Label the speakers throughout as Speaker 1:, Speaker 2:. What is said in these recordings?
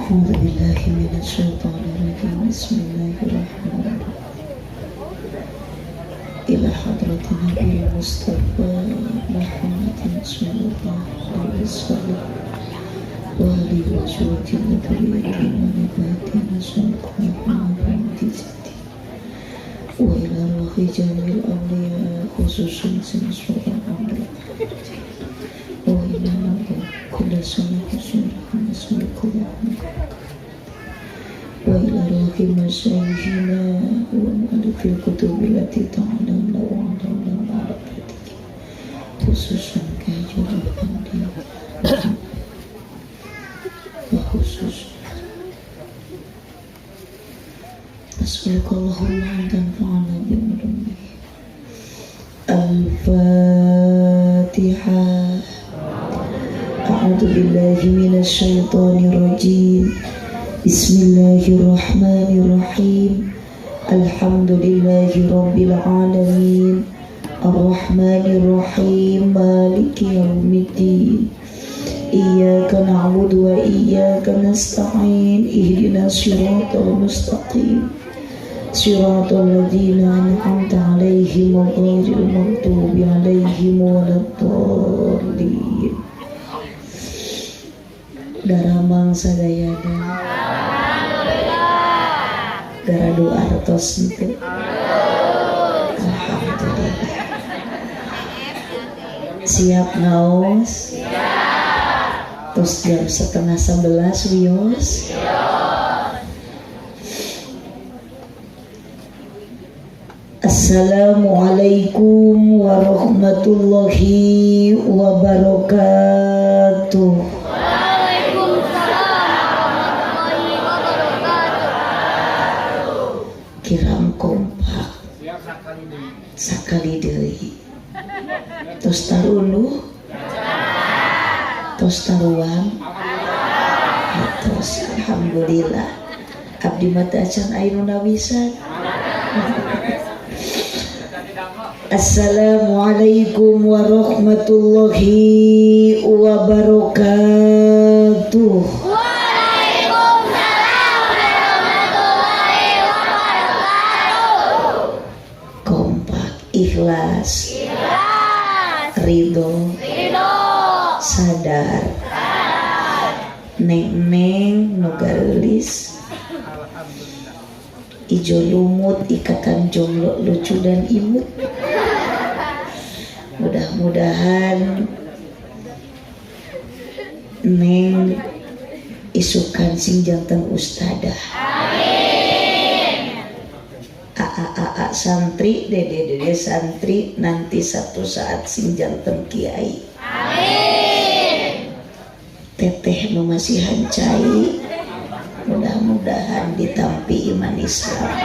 Speaker 1: أعوذ بالله من الشيطان الرجيم بسم الله الرحمن الرحيم إلى حضرة النبي المصطفى محمد صلى الله عليه وسلم وآله وزوجه وذريته ونباته صلى محمد وعزته وإلى روح جميع الأولياء خصوصا سنسور الأمر وإلى كل صلاة صلاة نسألك وإلى روح مشايخنا ومؤلف الكتب التي تعلمنا وعلمنا معرفتك خصوصا كاجر الحمد وخصوصا نسألك اللهم أن تنفعنا بعلمه. الفاتحة. أعوذ بالله من الشيطان الرجيم بسم الله الرحمن الرحيم الحمد لله رب العالمين الرحمن الرحيم مالك يوم الدين إياك نعبد وإياك نستعين اهدنا الصراط المستقيم صراط الذين أنعمت عليهم غير المغضوب عليهم ولا الضالين. Daramang sadayana gara doa artos itu alhamdulillah. Siap ngaos? Terus jam 10:30 wios. Assalamualaikum warahmatullahi wabarakatuh. Kiram kompak sakali deui tos taruluh tos taruang tos alhamdulillah abdi mata acan ayeuna wisan. Assalamualaikum warahmatullahi wabarakatuh. Ikhlas, ridho, sadar, neng nugalis, ijo lumut, ikatan jomblo lucu dan imut. Mudah-mudahan neng isukan sing janten ustadah. AA santri, dede santri nanti satu saat sing janten kiai. Amin. Teteh nu masih hancai, mudah-mudahan ditampi iman Islam.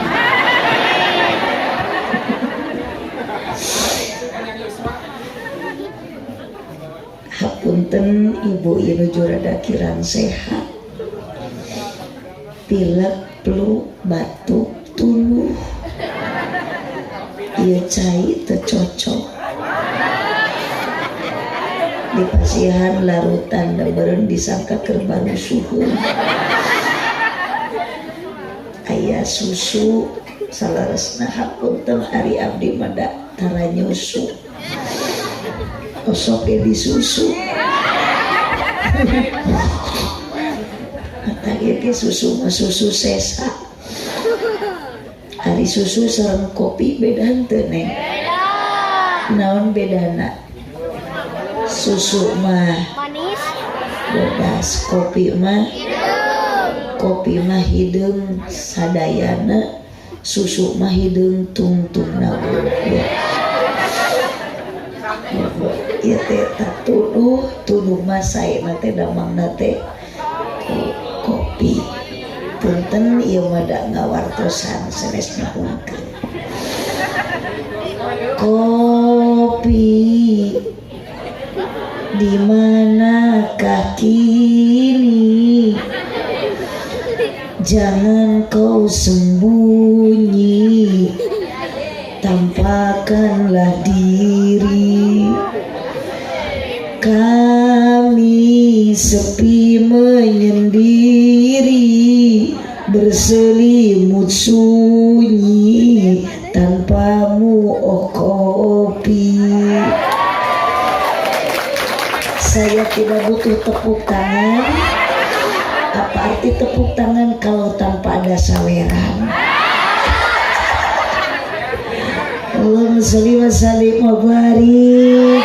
Speaker 1: Hapunten ibu ieu rada kirang sehat, pilek, flu, batuk, tuluh. Ieu cai teu cocok. Di pasihan larutan da beureun disangka keur baru suhu. Aya susu salaresna hapunten ari abdi mada tara nyusu. Osok ge disusu. Kata ge susu mah susu sesa. Ari susu sareng kopi beda henteu neng? Naon bedana? Susu mah manis, bodas. Kopi mah hideung sadayana, susu mah hideung tungtungna ya. Ieu teh tuduh mah saena teh damangna teh kopi. Punten ieu mah da ngawartosan sanes nyahungkeun. Kopi di manakah kini? Jangan kau sembunyi, tampakkanlah diri. Kami sepi menyendiri, berselimut sunyi, tanpamu oh kopi. Saya tidak butuh tepuk tangan. Apa arti tepuk tangan kalau tanpa ada saweran? Allahumma sholli wa sallim wa barik.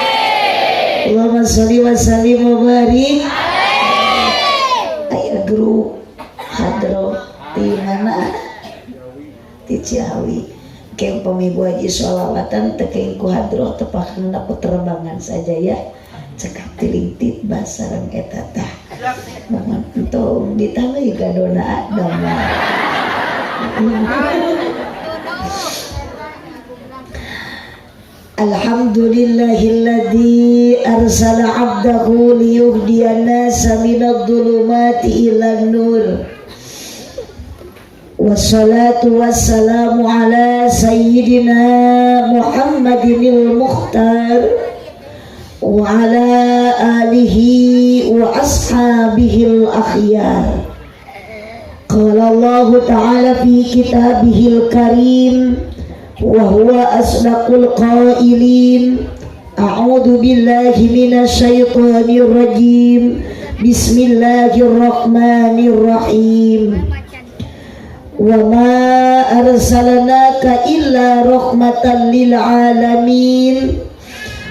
Speaker 1: Allahumma sholli wa sallim wa barik. Ayo grup hadroh di mana? Di Ciawi. Keng pemibu haji sholawatan tekeng ku hadroh tepakan aku terbangan saja ya. Cekap tilingtit basarang etatah. Mohon entong ditambah gadona dama. Alhamdulillahilladzi arsala 'abdahu liyuhdiyana minadh dhulumati ilan nur. Wassalatu wassalamu ala sayyidina Muhammadinil Mukhtar wa ala alihi wa ashabihil akhyar. Qala Allah ta'ala fi kitabihil karim wa huwa asdaqul qailin. A'udzu billahi minasy syaithanir rajim. Bismillahirrahmanirrahim. Wa ma arsalnaka illa rahmatan lil alamin.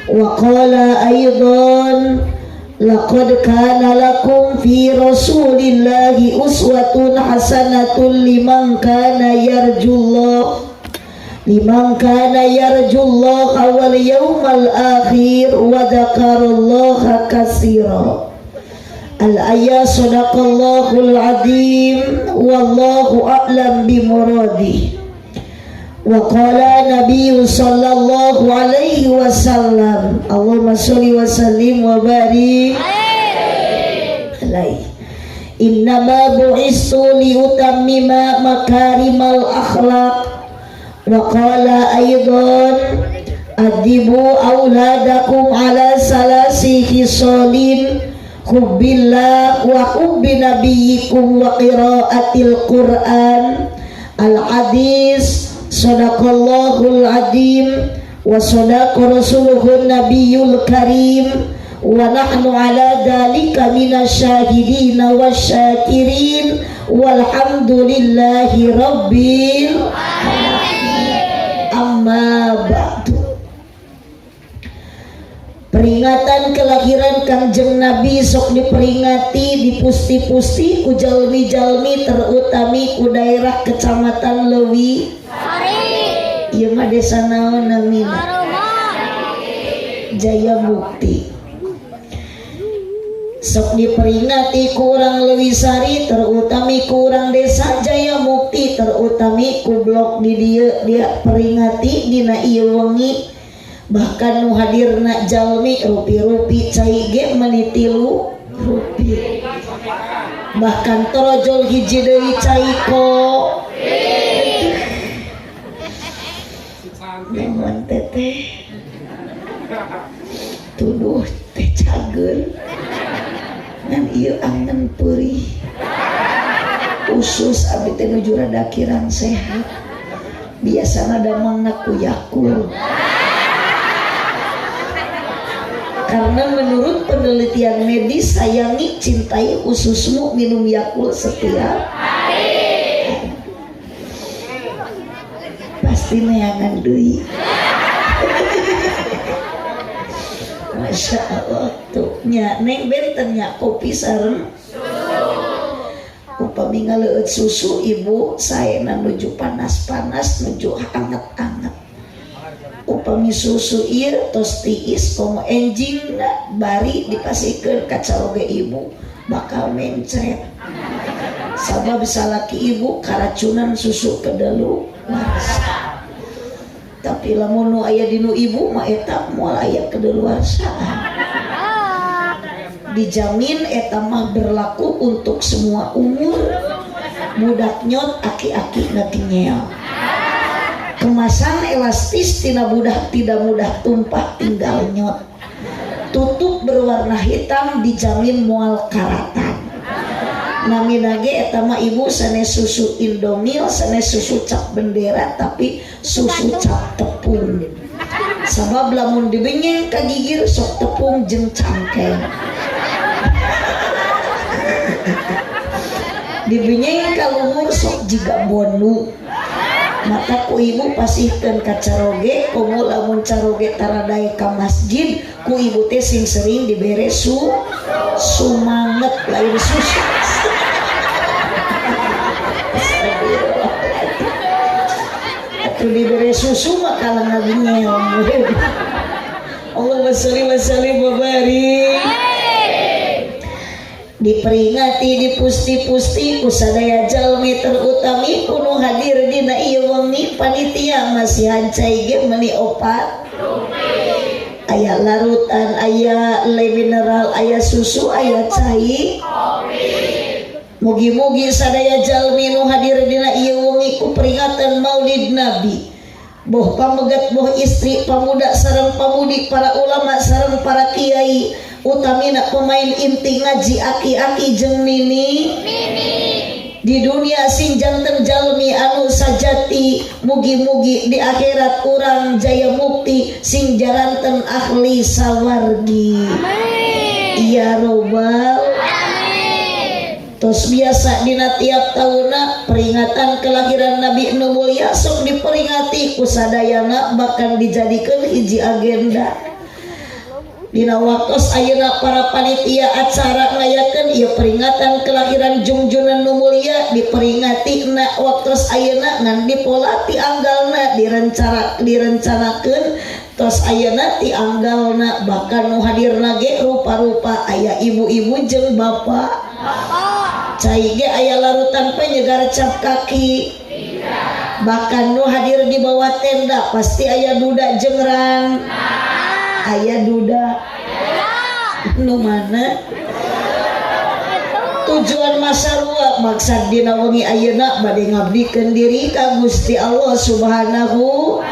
Speaker 1: Wa qala aidan laqad kana lakum fi rasulillahi uswatun hasanatun liman kana yarjullah wal yawmal akhir wa dzakarallaha katsira. Al-ayat sadaqallahul azim wallahu a'lam bimuradih. Wa qala nabiyyu sallallahu alaihi wasallam Allahumma sholli wa sallim wa barik alaihi. Innama bu'istu li utammima makarimal akhlaq. Wa qala aidan adibu auladakum ala salasi khisalin hubbillah wa hubbi nabiyyikum wa qiraatil Qur'an. Al-hadis sadaqallahul azim wa sadaqa rasuluhun nabiyyul karim wa nahnu ala dhalika minasyahidin wasyakirin walhamdulillahi rabbil alamin. Amma ba'du. Peringatan kelahiran Kangjeng Nabi sok diperingati dipusti-pusti ku jalmi-jalmi terutami ku daerah Kecamatan Leuwi. Ieu mah desa naon namina? Jaya Mukti. Sok diperingati ku urang Leuwi Sari terutami ku urang desa Jaya Mukti terutami ku blok di dieu dia peringati dina ieu wengi. Bahkan nu hadirna jalmi rupi-rupi cai ge menitilu rupi. Bahkan torojol hiji deui cai ko. Namun teteh tuduh teh cageun ngan ieu angen peurih. Usus abdi teh nuju rada kirang sehat. Biasana damangna ku Yakul. Karena menurut penelitian medis sayangi cintai ususmu minum Yakult setiap hari. Pasti neangan deui. Masya Allah tuh nya neng benten nya kopi sareng upami ngaleut susu ibu saena nuju panas-panas nuju anget-anget. Upami susu ieu tos tiis komo enjing bari dipasikeun ka caloge ibu bakal mencret. Sabab salaki ibu karacunan susu kedaluarsa. Tapi lamun nu aya dinu ibu mah eta moal aya kedaluarsaan. dijamin eta mah berlaku untuk semua umur. Budak nyot aki-aki ngatinyel. Kemasan elastis tina budak tidak mudah tumpah tinggal nyot. Tutup berwarna hitam dijamin moal karatan. Nami nage eta mah ibu sanes susu Indomil, sanes susu cap bendera tapi susu cap tepung. Sabab lamun dibenyeng ka gigir sok tepung jeung cangkeng. Dibenyeng ka lumur sok jiga bonu. Maka ku ibu pasihkeun ka caroge, komo lamun caroge taradae ka masjid, ku ibu teh sing sering dibere sumanget lain susu. Atuh dibere susu mah kalah ngabinyel. Allahumma sholli wa sallim wa barik. Diperingati dipusti-pusti ku sadaya jalmi terutami kuno hadir dina ieu wengi panitia masih hancai ge meuni opat aya larutan, aya le mineral, aya susu, aya cai. Mugi-mugi sadaya jalmi nu hadir dina ieu wengi ku peringatan Maulid Nabi, boh pamegat, boh istri, pamuda sareng pamudi, para ulama sareng para kiai, utamina pemain inti ngaji aki-aki jeung nini di dunia sing janten jalmi anu sajati. Mugi-mugi di akhirat urang jaya mukti sing jaranten ahli sawargi. Ya robbal tos biasa dina tiap tahunna peringatan kelahiran Nabi nu mulia sok diperingati ku sadayana, bahkan dijadikeun hiji agenda. Dina waktos ayeuna para panitia acara ngayakeun ieu peringatan kelahiran junjunan nu mulia diperingati na waktos ayeuna ngan dipola ti anggalna direncanakeun tos ayeuna ti anggalna, bahkan nu hadirna ge rupa-rupa aya ibu-ibu jeung bapak. Cai ge aya larutan penyegar cap kaki. Bahkan nu hadir di bawah tenda pasti aya duda jeung rang. Aya duda nu mana tujuan masarua maksud dina wengi ayeuna bade ngabdikeun diri ka Gusti Allah Subhanahu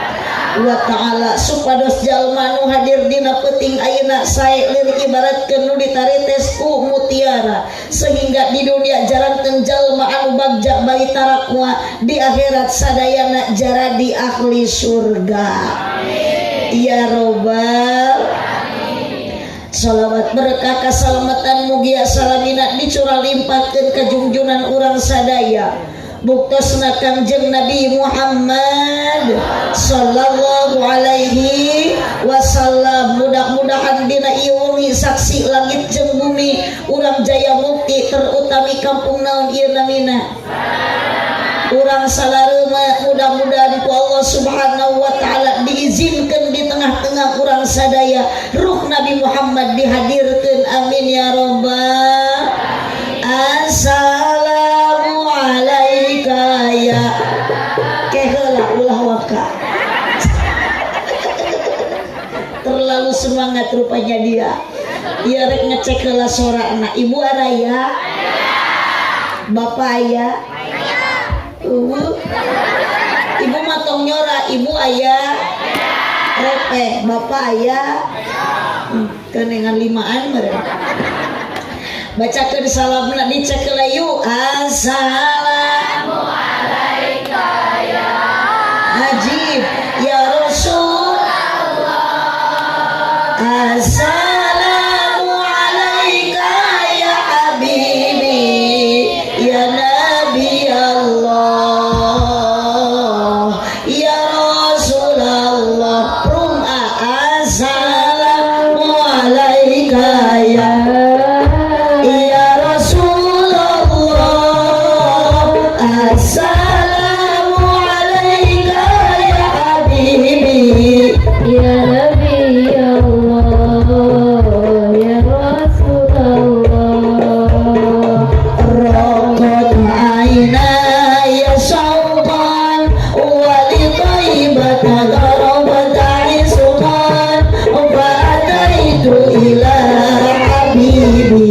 Speaker 1: wa ta'ala, supados jalma nu hadir dina peuting ayeuna sae lir ibaratkeun nu ditaretes ku mutiara, sehingga di dunia jaranteun jalma anu bagja bari tarakwa, di akhirat sadayana jaradi ahli surga. Ya robbal salawat berkah kasalamatan mugia salamina dicurah limpahkeun ka junjunan urang sadaya, buktosna Kangjeng Nabi Muhammad sallallahu alaihi wasallam. Mudah-mudahan dina ieu wengi saksi langit jeung bumi urang jaya mukti terutami kampung naon ieu namina urang salareuma, mudah-mudahan ku Allah Subhanahu wa ta'ala diizinkeun di tengah-tengah urang sadaya ruh Nabi Muhammad dihadirkeun, amin ya rabbal. Assalamu alayka ya keheula ulah waka. Terlalu semangat rupanya dia. Dia rek ngecek heula sorana. Ibu araya? Bapak aya? Ibu matong nyora, ibu ayah repeh, bapak ayah kenengan limaan mereka. Bacakeun salamna dicek layu. Assalamu alayka ya Ajib ya Rasulullah. Assalamu alayka ya Habibi ya Nabi Allah ya Rasulullah. Assalamu alayka ya Habibi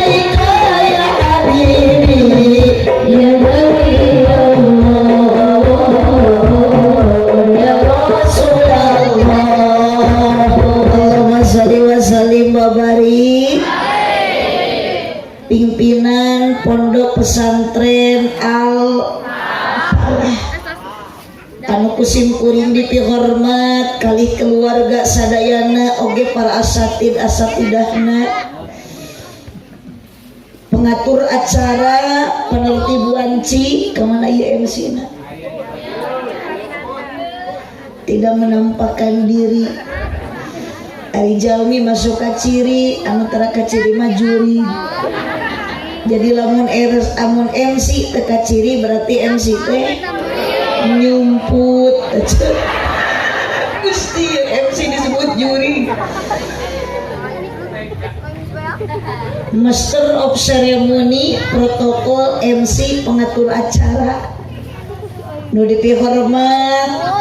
Speaker 1: alaika ya habibi ya nabi Allah ya Rasulullah. Allahumma sholli wa sallim wa barik. Pimpinan Pondok Pesantren Al anu kusim kuring dipihormat kali keluarga sadayana oge para asatid asatidahna pengatur acara penertib wanci kemana ieu MC na tidak menampakkan diri ari jalmi masuk ka ciri anu tara ka ciri mah juri. Jadi lamun amun MC teka ciri berarti MC teh nyumput. Gusti MC disebut juri. Master of Ceremony, protokol, MC, pengatur acara. Nu dipihormat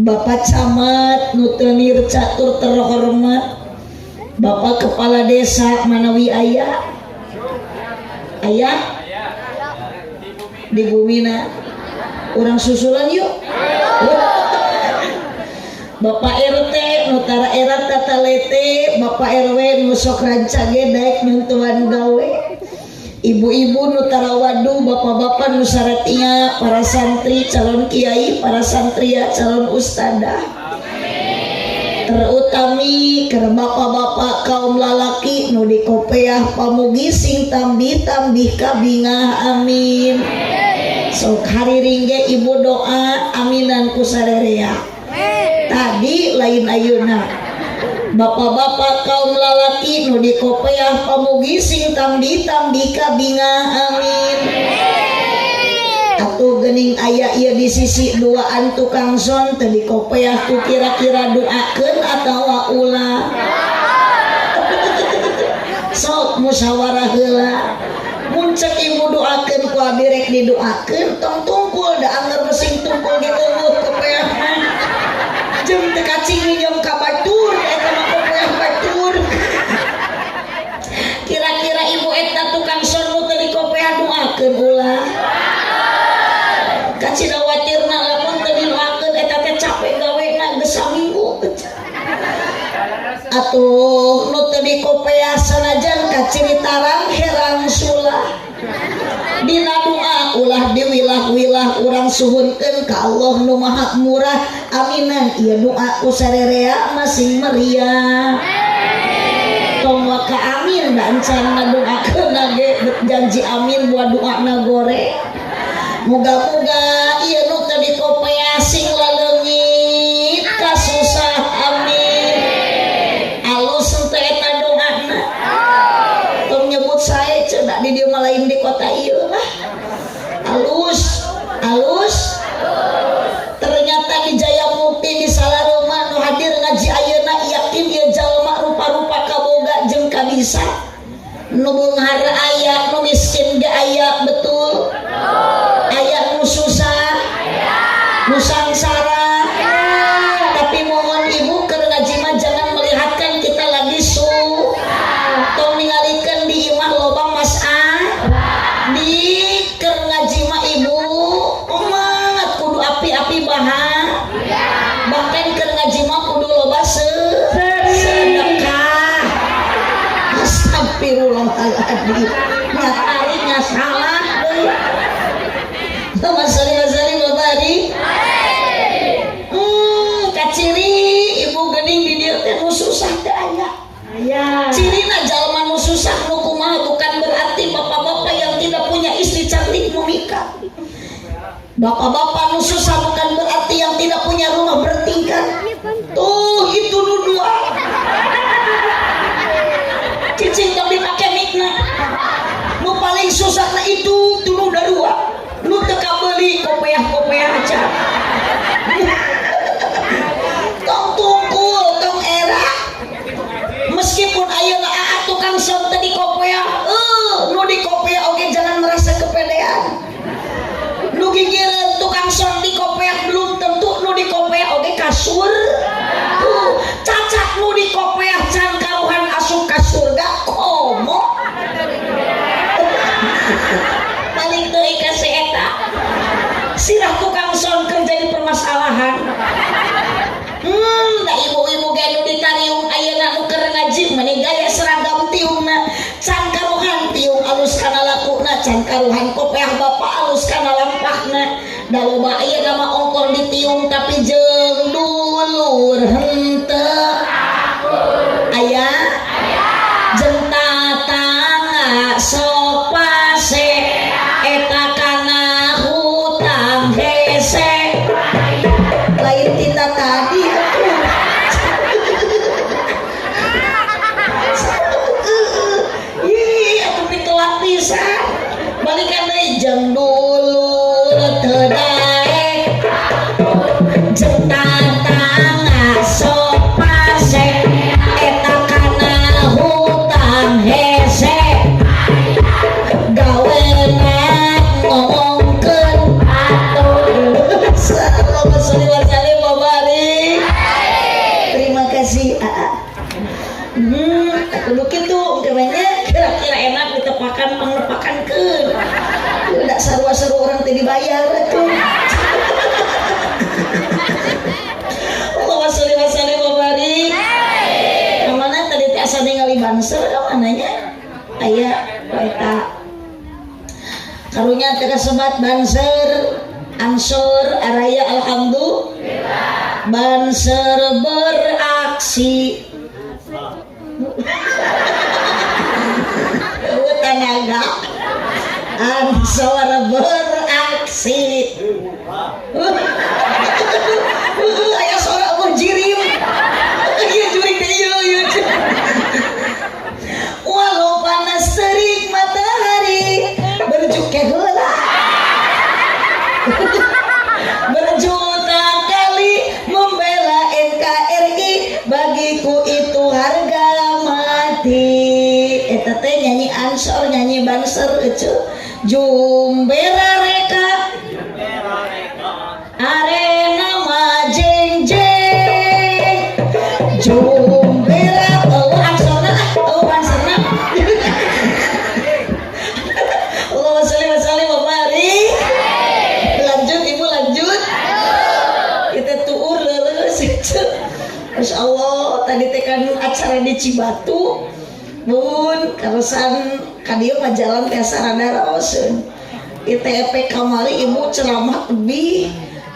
Speaker 1: Bapak Camat Nutenir Catur terhormat Bapak Kepala Desa Manawi Ayah di Bumina orang susulan yuk. Bapak RT Nutara Erat Tatalete Bapak RW Nusok Rancage Daik Nyuntuan Gawe Ibu-ibu Nutara Wadu Bapak-bapak Nusaratia para santri calon kiai para santria calon ustadah terutami ke bapak-bapak kaum lalaki nu di kopeah pamugi sing tambih-tambih kabingah amin. Sok hari ringge ibu doa aminan ku sarerea. Tadi lain ayeuna. Bapak-bapak kaum lalaki nu di kopeah pamugi sing tambih-tambih kabingah amin. Atuh geuning aya ieu di sisi duaan tukang son teu di kopeah ku kira-kira doakeun atawa ulah. Sok musyawarah heula. Mun ceuk ibu doakeun ku abi rek didoakeun tong tungkul da anger mesin tungkul ge eueuh kopeah. Jeung teu kacing minjem ka batur eta mah kopeah batur. Kira-kira ibu eta tukang son nu teu di kopeah doakeun ulah. Kacina watirna lamun teu didoakeun eta teh capek gawena geus saminggu. Atuh nu teu dikopeah sanajan kaciri tarang herang sulah. Dina doa ulah diwilah-wilah urang suhunkeun ka Allah nu Maha Murah. Aminan ieu doa ku sarerea masing meriah. Tong waka amin da encan ngadoakeun ge janji amin buat doana gore. Moga-moga ieu nu teu dikopeah sing laleungit kasusah amin. Alus teu eta doana. Tong nyebut sae cenah di dieu mah lain di kota ieu mah. Alus. Ternyata di Jaya Mukti di Salareuma nu hadir ngaji ayeuna yakin ieu jalma rupa-rupa kaboga jeung kabisa. Nu beunghar aya, nu miskin ge aya betul. Aya nu susah, nu sangsara. Tapi mohon ibu keur ngaji mah jangan melihatkan kita lagi tong ningalikeun di imah loba mas'ah. Di keur ngaji mah ibu umat kudu api-api bahan. Bahkan keur ngaji mah kudu loba sedekah. Astagfirullahaladzim. Nyatarinya salah deui. Masari babari. Kaciri ibu geuning di dieu teh nu susah teh aya. Cirina jalma nu susah nu kumaha bukan berarti bapak-bapak yang tidak punya istri cantik memikah. Bapak-bapak nu susah bukan berarti yang tidak punya rumah bertingkat. Tuh itu nu dua. Cicing tapi pakai mikna. Nu paling susah na itu nu dua. Nu teu kabeli kopeah-kopeah aja. Tong tungkul, tong era. Meskipun ayeuna aa tukang son teu di kopeah, nu di kopeah oge jangan merasa kepedean. Nu gigireun tukang son di kopeah balik deui ka si eta sirah tukang songkeun jadi permasalahan. Da ibu-ibu ge nu ditariung ayeuna nu keur ngaji meni gaya seragam tiungna can karuhan tiung alus kana lakuna can karuhan kopeah bapa alus kana lampahna da loba ayeuna mah ongkol ditiung tapi jeung dulur henteu aya jeung tatangga sok pase eta kana hutang hese lain kita tadi pisan balikan deui jeung dulur teu daek jeung tatangga sok pase eta kana hutang hese gawena ngomongkeun atur sallallahu alaihi wasallam babari terima kasih aku lukin tuh kemenya kira-kira enak ditepakan mengepakan ke tidak seru-seru orang tadi bayar tuh Allahumma sholli wa sallim wa barik kemana tadi asa ningali banser kamananya aya eta karunya teh kasebat banser ansor araya alhamdulillah banser beraksi tenaga ansor beraksi aya suara mujirim ieu jurig teh ieu walau panas terik matahari berjuk ke heula berjuta kali membela NKRI bagiku itu harga mati eta teh nyanyi ansor nyanyi banser ece jumbera reka arena majeng jeng jumbera ansorna banserna Allahumma sholli wa sallim wa barik lanjut ibu lanjut kita tuur leuleus Masya Allah tadi tekan acara di Cibatu Bun karosan kadieu mah jalan tiasa rada raoseun ITP kamari ibu ceramah lebih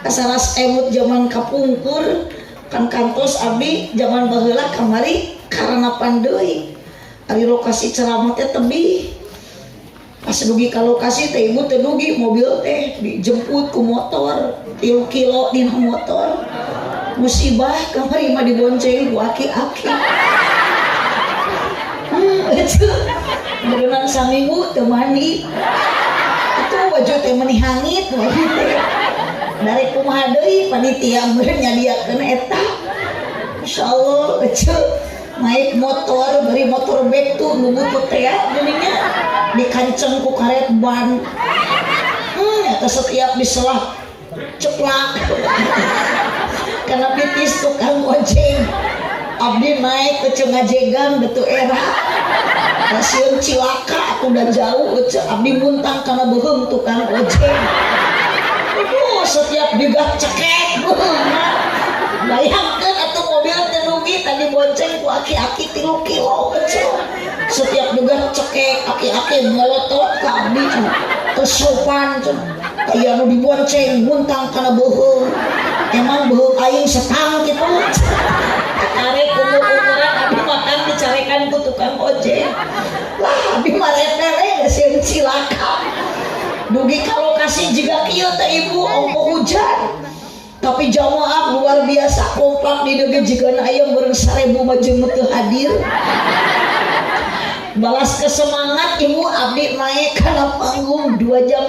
Speaker 1: asaras emut zaman kapungkur kan kantos abdi zaman baheula kamari karena pandei ari lokasi ceramah teh tebih pas dugi ka lokasi teh ibu teh dugi mobil teh dijemput ku motor 3 kilo dina motor musibah kamari mah dibonceng ku aki-aki berenang saminggu teu mandi itu baju teh meuni hangit dari kumaha deui panitia meureun nyadiakeun eta insyaallah naik motor beri motor bek tuh nu butut teh geuninnya dikanceng ku karet ban eta setiap diselah ceplak karena pitis tukang ojek abdi naik ke Cengajegan betul era stasiun Cilaka aku udah jauh abdi muntang karena behem tukang ojek setiap digak cekek bayangkan atau mobil tenugi tadi bonceng ku aki-aki 3 kilo setiap digak cekek aki-aki melotot ke abdi kesopan kayak nu dibonceng muntang karena behem emang behem aing setang gitu tarik umur-umuran abdi makan dicarekan ku tukang ojek lah abdi marepere geus cilaka dugi ka lokasi jiga kieu teh ibu ompo hujan tapi jamaah luar biasa kompak di dege jigana aya meureun 1000 mah jeung teu hadir balas kesemangat ibu abdi naik kana panggung 2,5 jam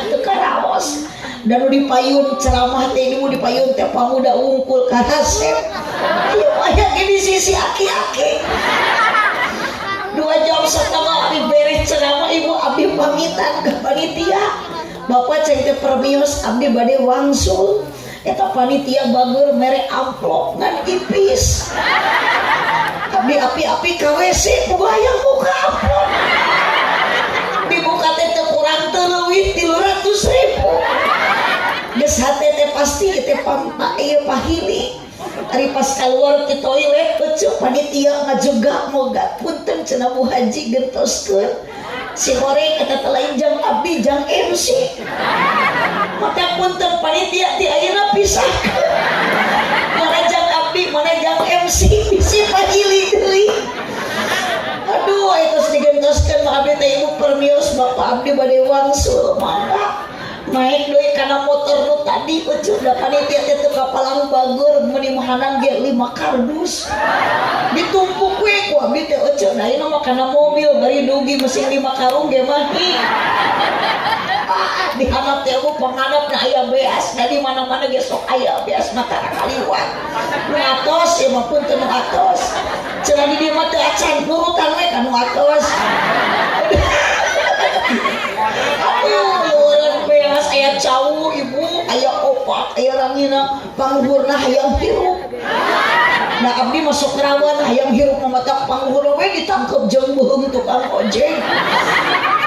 Speaker 1: teu karaos dan dipayun ceramah teh ibu dipayun teh pamuda ungkul ka hasep ieu aya di sisi aki-aki 2,5 jam abdi beres ceramah ibu abdi pamitan ke panitia bapak ceng teh permios abdi bade wangsul eta panitia bager mere amplop ngan ipis abdi api-api ka WC kebayang buka amplop dibuka teh teu ieu pahili ari pas keluar ke toilet ucup panitia ngajugak moga punten cenah Bu Haji gentoskeun si goreng kata lain jang abdi jang MC maka punten panitia ti ayeuna pisahkeun mana jang abdi mana jang MC si pahili deui. Aduh itu digentoskeun mah abdi teh ibu permios bapak abdi bade wangsul mangga naik deui kana motor nu tadi ucup da panitia teh teu kapalang bagur meuni mahanan ge 5 kardus ditumpuk we ku abdi teh ucup da ieu mah kana mobil bari dugi mesin 5 karung ge mah dihanap teh bu pangadap na aya beas dari mana-mana ge sok aya beas mata kaliwat nu atos ieu mah punten nu atos cenah di dieu mah teu acan nurutan we ka nu atos. Aya jauh ibu, aya opak, aya rangina, pangluhurna hayang hirup. Nah abdi masuk rawan hayang hirup mamatak pangluhurna we ditangkep jeung beung tukang ojek.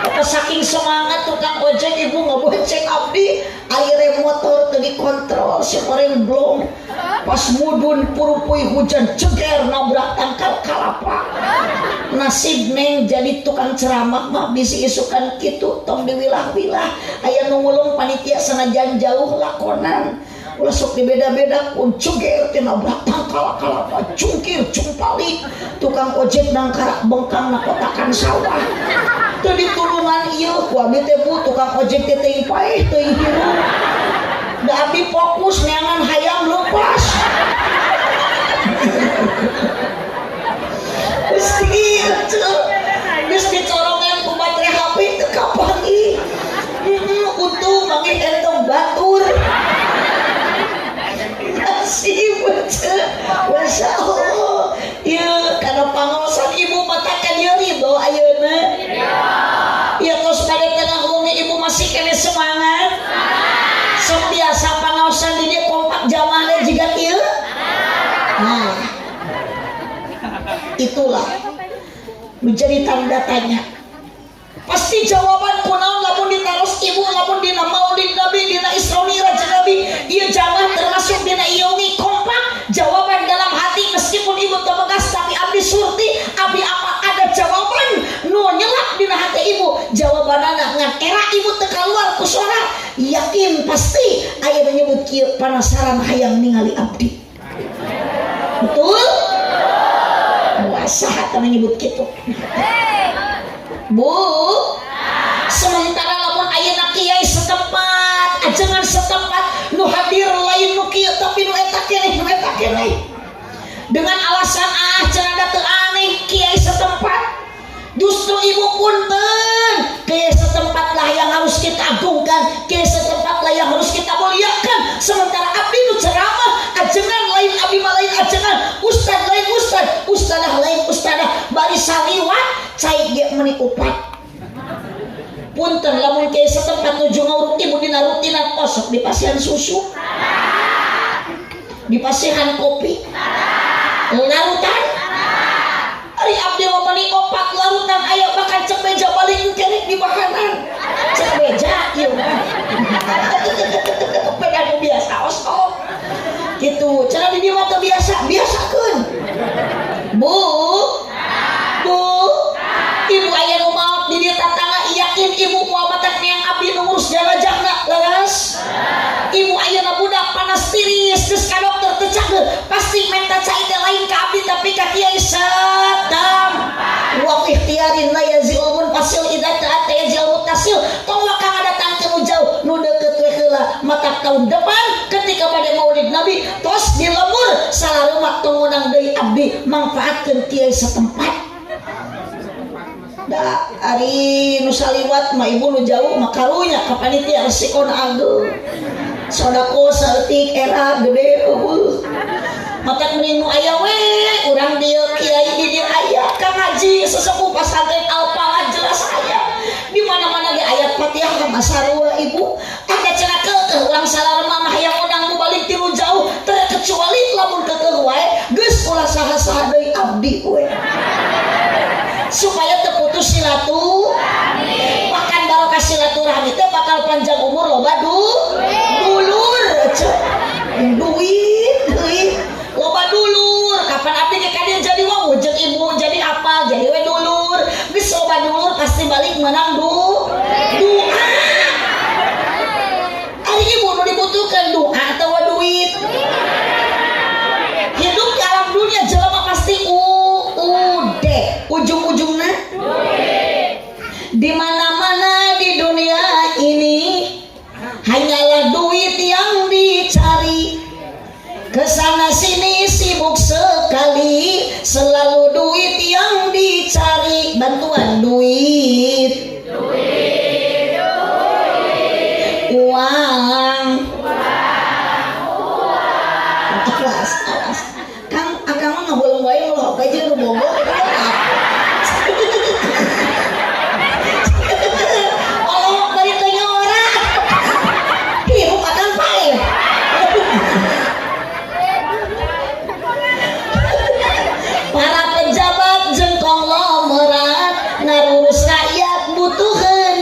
Speaker 1: Apa saking semangat tukang ojek ibu ngabonceng abdi, aya rem motor teu dikontrol, si goreng blong. Pas mudun purupui hujan ceger nabrak tangkal kalapa. Nasib neng jadi tukang ceramah mah bisi isukan kitu tong diwilah-wilah aya nu ngulung panitia sanajan jauh lakonan ulah sok dibeda-beda pun ceger teh nabrak tangkal kalapa cungkir cumpalik tukang ojek nang karak bengkang na kotakan sawah teu ditulungan ieu ku abdi teh bu tukang ojek teh teuing paeh teuing hirup da abdi fokus neangan hayang leupas. Geus dicorongan ku baterai HP teu kapangi. Untung mangge entong batur. Asih baca. Masya Allah. Ieu kana pangaosan ibu matakan ieu ridho ayeuna. Ieu tos bade tengah ungi ibu masih kene semangat. Sok biasa pangaosan di dieu kompak jamaah jiga ieu. Nah. Itulah menjadi tanda tanya. Pasti jawaban kunaon lamun ditaros ibu lamun dina maulid nabi dina Isra Mi'raj nabi ieu jamaah termasuk dina iungi kompak jawaban dalam hati meskipun ibu teu begas tapi abdi surti abdi apa ada jawaban nu nyelak dina hati ibu jawabanana ngan era ibu teu kaluar ku suara yakin pasti aya nyebut kieu panasaran hayang ningali abdi. Betul? Sahat kami nyebut gitu. Bu, sementara lamun ayeuna kiai setempat, ajengan setempat, nu hadir lain nu kieu tapi nu eta keneh. Dengan alasan cenah teu aneh kiai setempat. Justru ibu punten, kiai setempat lah yang harus kita agungkan, kiai setempat lah yang harus kita muliakan. Sementara abdi nu ceramah, ajengan lain abdi mah lain ajengan, ustad lain ustad, ustadah lain ustadah, bari saliwat cai ge meuni upat. Punten lamun kiai setempat nuju ngurut ibu dina rutinan osok dipasihan susu, dipasihan kopi, larutan. Ari abdi mah meuni opat larutan aya bahkan cek meja balik engke di bahanan. Cek meja ieu mah. Pegang biasa osok. Gitu, cenah di dieu mah teu biasa, biasakeun. Bu. Ibu aya nu maot di dieu tatangga yakin ibu moal matak neang abdi nu ngurus jalajahna leres. Ibu ayeuna budak panas tiris geus ka dokter teu cager, pasti menta cai teh lain ka abdi tapi ka kiai satam. Wa ikhtiarin la yazilun fasil idza ta'ata yazil mutasil. Tong wakang datang teu jauh nu deukeut we heula mata tahun depan ketika pada maulid nabi tos di lemur salareuma tong ngunang deui abdi mangfaatkeun kiai setempat. Da ari nu saliwat mah ibu nu jauh mah karunya ka panitia resikona ageung. Sodako saeutik era gede eueuh. Matak mending nu aya we urang dieu kiai di dieu aya ka ngaji sesepuh pasantren Al-Falah jelas aya. Di mana-mana ge ayat Fatihah ka masarua ibu. Ada cenah keukeuh urang salarema mah hayang undang nu balik ti nu jauh terkecuali lamun keukeuh wae geus ulah saha-saha deui abdi we. Supaya terputus silaturahmi. Bahkan barokah silaturahmi teh bakal panjang umur loba dulur. balik menang doa. Ari ibu nu dibutuhkan doa atau duit. Hidup di alam dunia jelema pasti ujung-ujungnya di mana-mana di dunia ini hanyalah duit yang dicari. Kesana sini sibuk sekali, selalu duit yang dicari. Bantuan duit, uang. Alas. Kang mah bolong wae lo aja lu bogo. Oh, bari tanya orang. Hirup akan pae. Para pejabat jeung konglomerat ngurus rakyat butuhan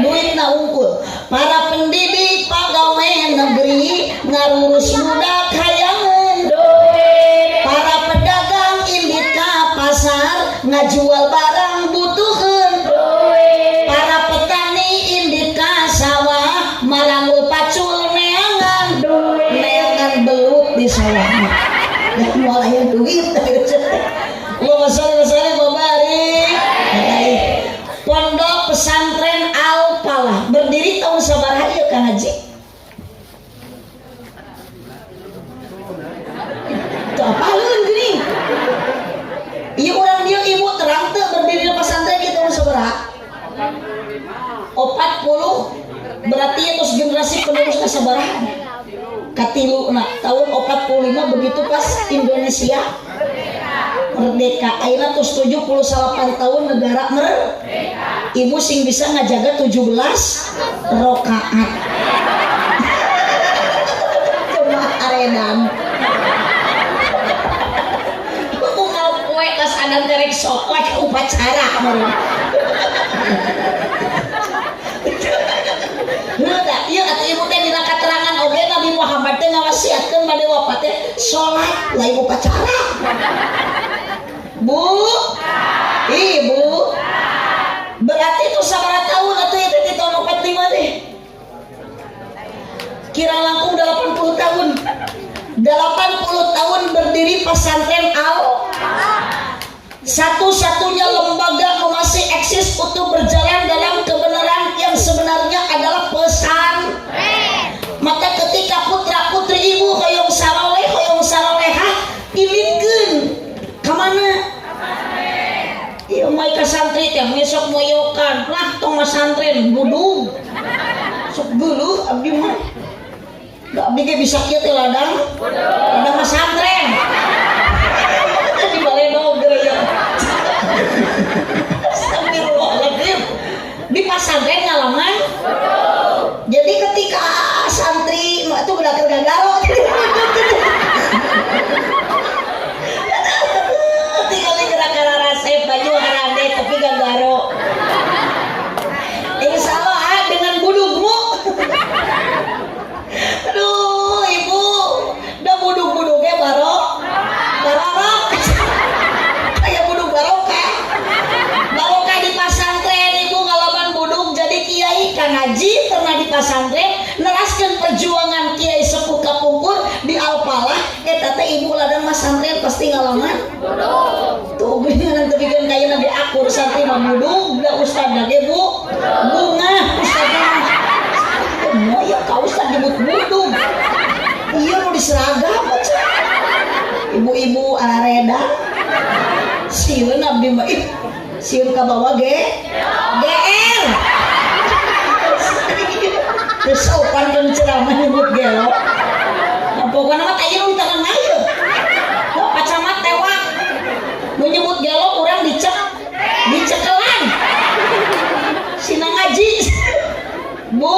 Speaker 1: duit na unggul. Para pendidik pegawai negeri ngurus budak hayangan duit. Para pedagang indit ka pasar ngajual barang butuhan duit. Para petani indit ka sawah marangul pacul neangan duit. Neangan belut di sawah. Dan mau aya duit. Allahumma sholli wa sallim wa barik. Pondok Pesantren Al-Falah berdiri tahun sabaraha ieu Kang Haji? Teu apaleun geuning. Ieu urang dieu ibu terang teu berdiri di pesantren ieu tahun sabaraha? 40. Berarti terus generasi penerusna sabaraha? Katiluna tahun 45 begitu pas Indonesia merdeka. Ayeuna tos 78 tahun negara merdeka. Ibu sing bisa ngajaga 17 rakaat. Cuma arenan. Unggal poe kas adang derek sok upacara meureun. Heuh, ieu atuh ibu teh dina katerangan oge Nabi Muhammad teh ngawasiatkeun bade wafat teh salat lain upacara. Bu, ibu, berarti itu sabaraha tahun atuh itu di tahun 45 deh. Kira langkung 80 tahun. 80 tahun berdiri pesantren satu-satunya lembaga yang masih eksis untuk berjalan dalam kebenaran yang sebenarnya adalah pesantren. Maka ketika putra-putri ibu hoyong sarolehah pilihkeun ka mana? Ieu mah ka santri teh besok moyokan, lah tong masantren budug. Sok geuleuh abdi mah. Da abdi ge bisa kieu teh ladang. Ladang masantren. Di baledog ya. Astagfirullahaladzim. Di pesantren ngalaman. Jadi ketika santri itu udah kergagaro. Tinggal gerak-gerak rasep baju harade tapi gagaro. Insya Allah dengan budugmu. Aduh ibu, udah budug-budugnya barok. Kayak budug barokah. Barokah di pesantren ibu ngalaman budug jadi kiai Kang Haji pernah di pesantren neraskeun perjuangan kiai sepuh kapungkur di Al-Falah. Eta teh ibu ladang pesantren pasti ngalaman budug. Tuh bingan teu bikin kayeuna diakur santri mah budug, da ustadna ge bu. Bunga ustadna. Moya ka ustad disebut budug. Iya nu diseragam aja. Ibu-ibu arareda. Sieun abdi mah sieun ka bawah GR. Terus sopan dan ceramah nyebut gelo. Nah, pokoknya mah tanya lu tangan aja. Pacamat tewak. Lu nyebut gelo orang dicekelan. Sina ngaji. Bu,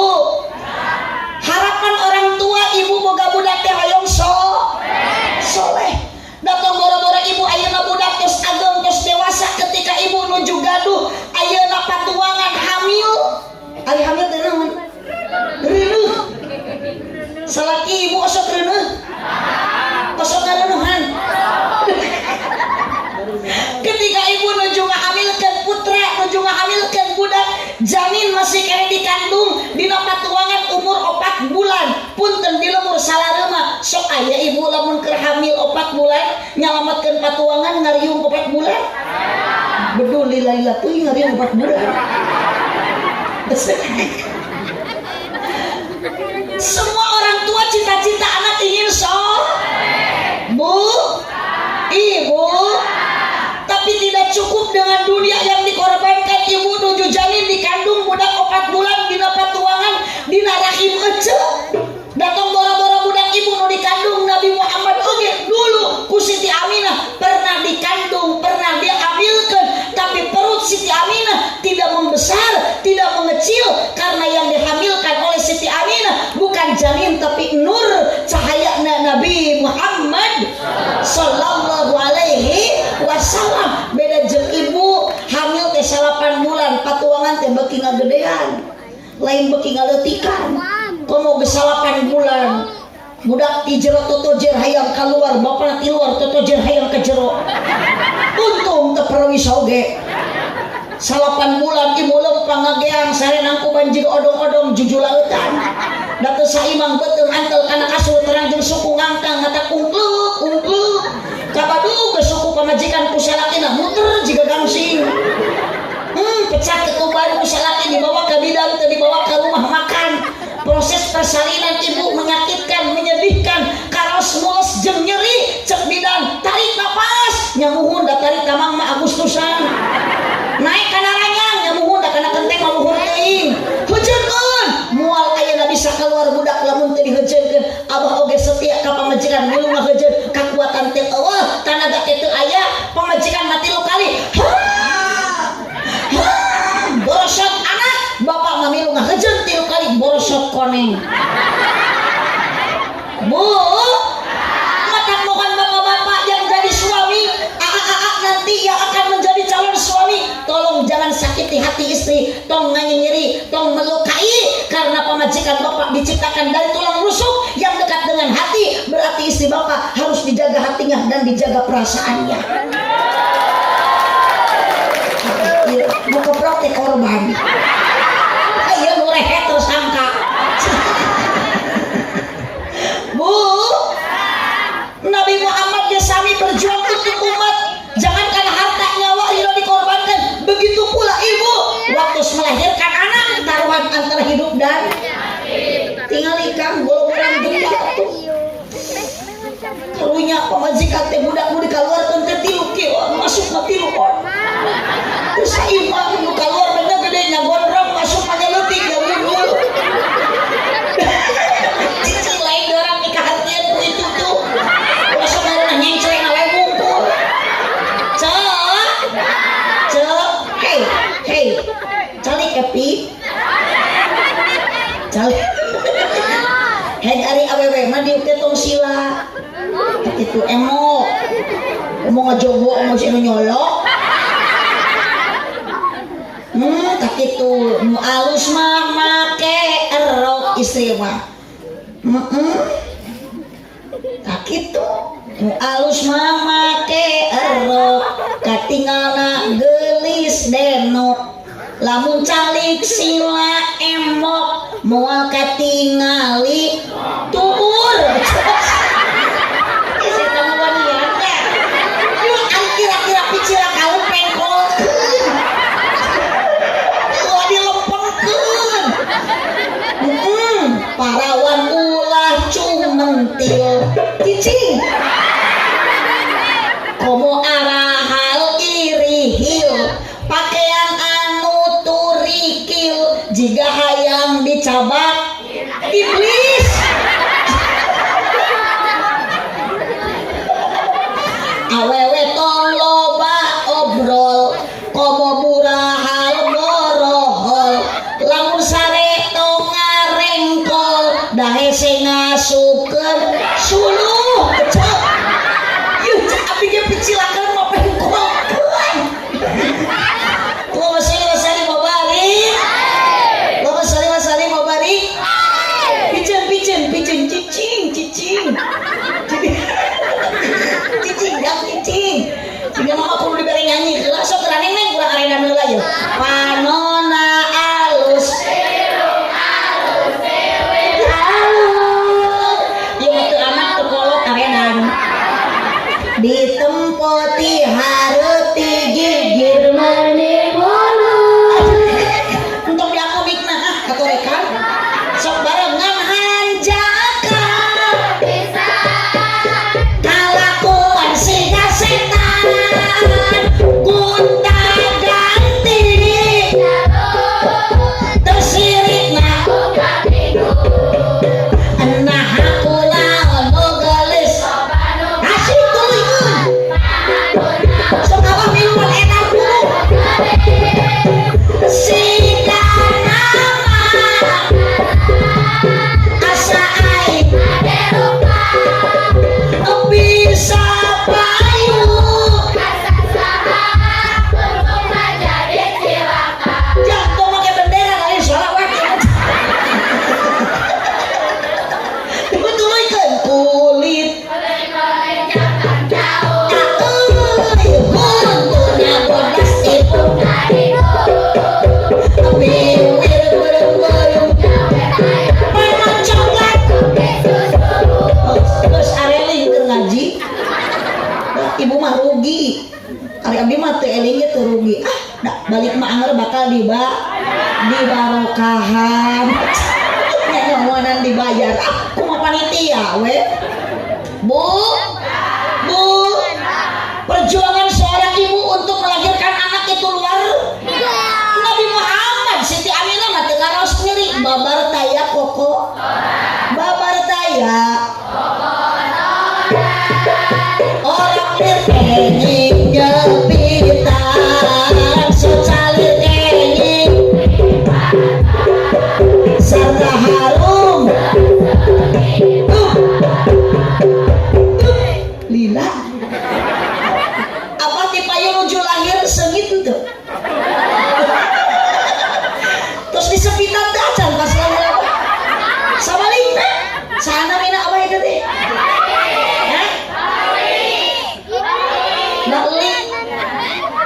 Speaker 1: harapan orang tua ibu boga budak teh hoyong soleh. Datang boro-boro ibu ayeuna budak geus ageng geus dewasa ketika ibu nuju gaduh ayeuna patuh janin masih kere dikandung dina patuangan umur 4 bulan punten di lemur salareuma sok aya ibu lamun keur hamil 4 bulan nyalametkeun patuangan ngariung 4 bulan bedul lila teuing ngariung 4 bulan semua orang tua cita-cita anak ingin bu ibu tapi tidak cukup dengan dunia yang dikorbankan ibu nuju janin dikandung budak 4 bulan dina patuangan dina rahim ece datang bora-bora budak ibu nu dikandung Nabi Muhammad oge dulu ku Siti Aminah pernah dikandung pernah dihamilkan tapi perut Siti Aminah tidak membesar tidak mengecil karena yang dihamilkan oleh Siti Aminah bukan janin tapi nur cahaya Nabi Muhammad sallallahu alaihi wasallam. Beda jeung ibu hamil teh 8 bulan patuangan teh beuki ngagedean lain beuki ngaleutikan komo geus 8 bulan budak di jero totojer hayang keluar bapana ti luar totojer hayang ke jero untung teu perwis oge 8 bulan ibu lempang ngageang sarenang ku banjir odong-odong jujulautan da teu saimang beuteung antel kana kasur terang jeung suku ngangkang ngata ungkluk kabadu ke suku pamajikan ku salakina muter jiga gangsing pecah ketuban ku salaki dibawa ke bidang teu dibawa ke rumah makan proses persalinan ibu menyakitkan menyedihkan karos mules jeung nyeri cek bidan tarik napas nyamuhun da tarik tamang mah Agustusan naik kana ranyang nyamuhun da kana genteng maluhur teuing heujeunkeun moal ayeuna bisa keluar budak lamun teu diheujeunkeun abah oge setia ka pamajikan milu ngaheujeun kakuatan teh eueuh tanaga teh teu aya pamajikan mah 3 kali borosot anak bapak mamilu ngaheujeun 3 kali borosot koneng bu matak mohon bapak-bapak yang jadi suami aa nanti yang akan menjadi calon suami tolong jangan sakiti hati istri tong nganyinyiri tong melukai karena pemajikan bapak diciptakan dari tulang rusuk yang dekat dengan hati berarti istri bapak harus dijaga hatinya dan dijaga perasaannya mau keprok teh korban ayo nu rehe tersangka bu Nabi Muhammad sami berjuang untuk umat jangankan harta nyawa yang dikorbankan begitu pula ibu waktu melahirkan anak taruhan antara hidup dan tinggal ikan golongan gembak karunya pemajikan teh budak nu dikaluarkeun teh 3 kilo masuk mah 3 on terus saimah nu kaluar bener gede nya gondrong masuk mah leutik ya dulu cicing lain orang nikah hatian ku itu tuh masuk mah nyencreng awe bungkul cek hey calik epi calik hei ari awewe mah dieu teh tong sila kitu emo ngajogo emo si nyolok tak itu nu alus mah make erok istri mah tak itu nu alus mah make erok katinggalna geulis denok lamun calik sila emok moal katingali tuur isi tamu wanian yuk kira-kira picira kalau pengkol parawan ulah cumentil cicing komo arahal irihil pakaian anu turikil jika hayang dicabak iblis awewe tong loba obrol komo burahal borohol lamun sare tong ngarengkol dahe se ngasukeun suluh cek yeuh cek abdi ge picilakeun mah pengkolkeun Allahumma shalli wa sallim wa barik Allahumma shalli wa sallim wa barik bakal dibarokahan nyanyonan dibayar aku mau panitia we. Bu perjuangan seorang ibu untuk melahirkan anak itu luar Nabi Muhammad Siti Aminah mati karos sendiri babar taya koko babar taya orang berkening jepitan secalir kening sarta harum lila apa tipayun uju lahir segitu tuh terus disepitan dacan pas lagi apa sabalingna sana mina apa itu teh